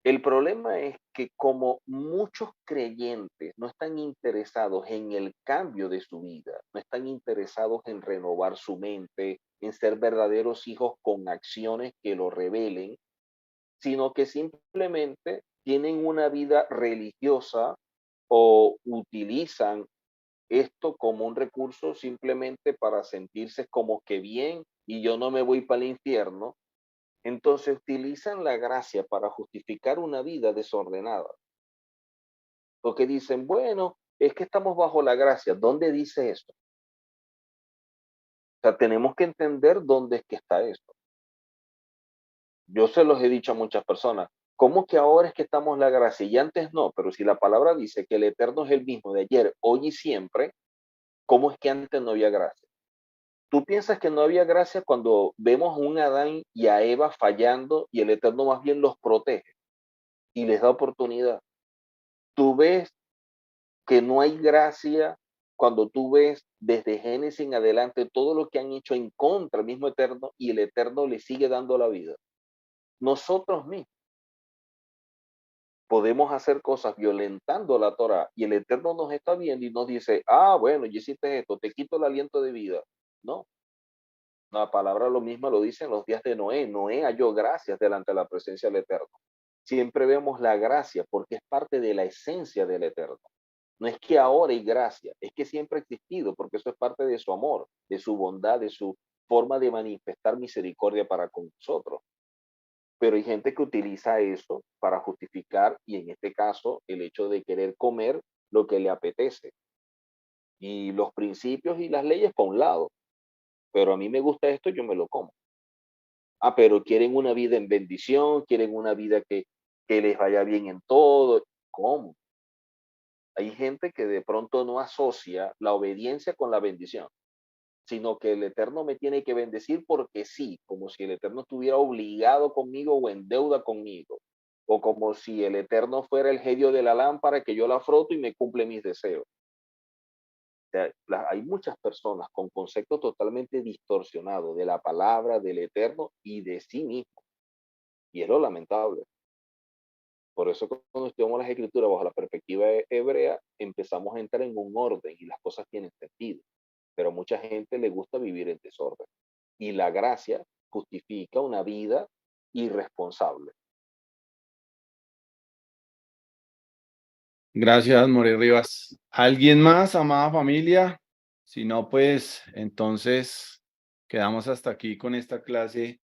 El problema es que como muchos creyentes no están interesados en el cambio de su vida, no están interesados en renovar su mente, en ser verdaderos hijos con acciones que lo revelen, sino que simplemente tienen una vida religiosa o utilizan esto como un recurso simplemente para sentirse como que bien y yo no me voy para el infierno. Entonces utilizan la gracia para justificar una vida desordenada. Porque dicen, bueno, es que estamos bajo la gracia. ¿Dónde dice eso? O sea, tenemos que entender dónde es que está eso. Yo se los he dicho a muchas personas, ¿cómo que ahora es que estamos en la gracia y antes no? Pero si la palabra dice que el Eterno es el mismo de ayer, hoy y siempre, ¿cómo es que antes no había gracia? ¿Tú piensas que no había gracia cuando vemos a un Adán y a Eva fallando y el Eterno más bien los protege y les da oportunidad? ¿Tú ves que no hay gracia cuando tú ves desde Génesis en adelante todo lo que han hecho en contra del mismo Eterno y el Eterno le sigue dando la vida? Nosotros mismos podemos hacer cosas violentando la Torah y el Eterno nos está viendo y nos dice, ah, bueno, ya hiciste esto, te quito el aliento de vida. No, la palabra lo mismo lo dice en los días de Noé. Noé halló gracias delante de la presencia del Eterno. Siempre vemos la gracia porque es parte de la esencia del Eterno. No es que ahora hay gracia, es que siempre ha existido, porque eso es parte de su amor, de su bondad, de su forma de manifestar misericordia para con nosotros. Pero hay gente que utiliza eso para justificar, y en este caso, el hecho de querer comer lo que le apetece. Y los principios y las leyes por un lado, pero a mí me gusta esto, yo me lo como. Ah, pero quieren una vida en bendición, quieren una vida que les vaya bien en todo. ¿Cómo? Hay gente que de pronto no asocia la obediencia con la bendición, sino que el Eterno me tiene que bendecir porque sí, como si el Eterno estuviera obligado conmigo o en deuda conmigo, o como si el Eterno fuera el genio de la lámpara que yo la froto y me cumple mis deseos. O sea, hay muchas personas con conceptos totalmente distorsionados de la palabra, del Eterno y de sí mismo, y es lo lamentable. Por eso cuando estudiamos las escrituras bajo la perspectiva hebrea, empezamos a entrar en un orden y las cosas tienen sentido. Pero a mucha gente le gusta vivir en desorden. Y la gracia justifica una vida irresponsable. Gracias, More Rivas. ¿Alguien más, amada familia? Si no, pues entonces quedamos hasta aquí con esta clase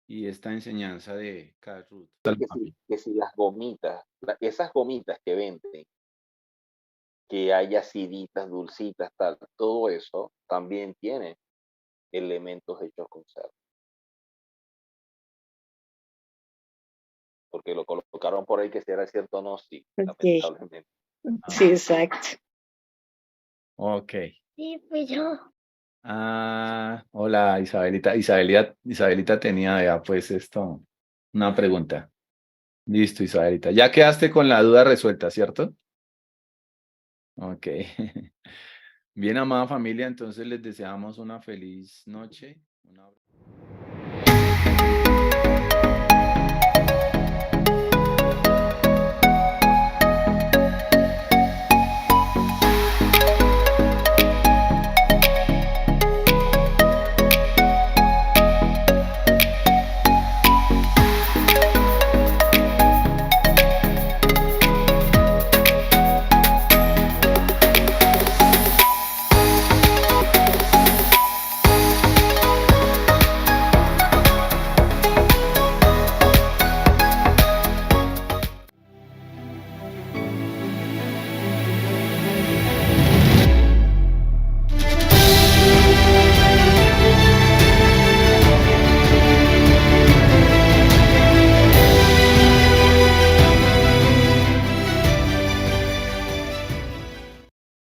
y esta enseñanza de Karut. Que si las gomitas, esas gomitas que venden, que hay aciditas, dulcitas, tal, todo eso también tiene elementos hechos con cerdo. Porque lo colocaron por ahí que si era cierto o no, sí, Ok. lamentablemente. Sí, exacto. Ok. Sí, fui yo. Ah, hola Isabelita. Isabelita tenía ya pues esto, una pregunta. Listo, Isabelita. Ya quedaste con la duda resuelta, ¿cierto? Ok. Bien, amada familia, entonces les deseamos una feliz noche.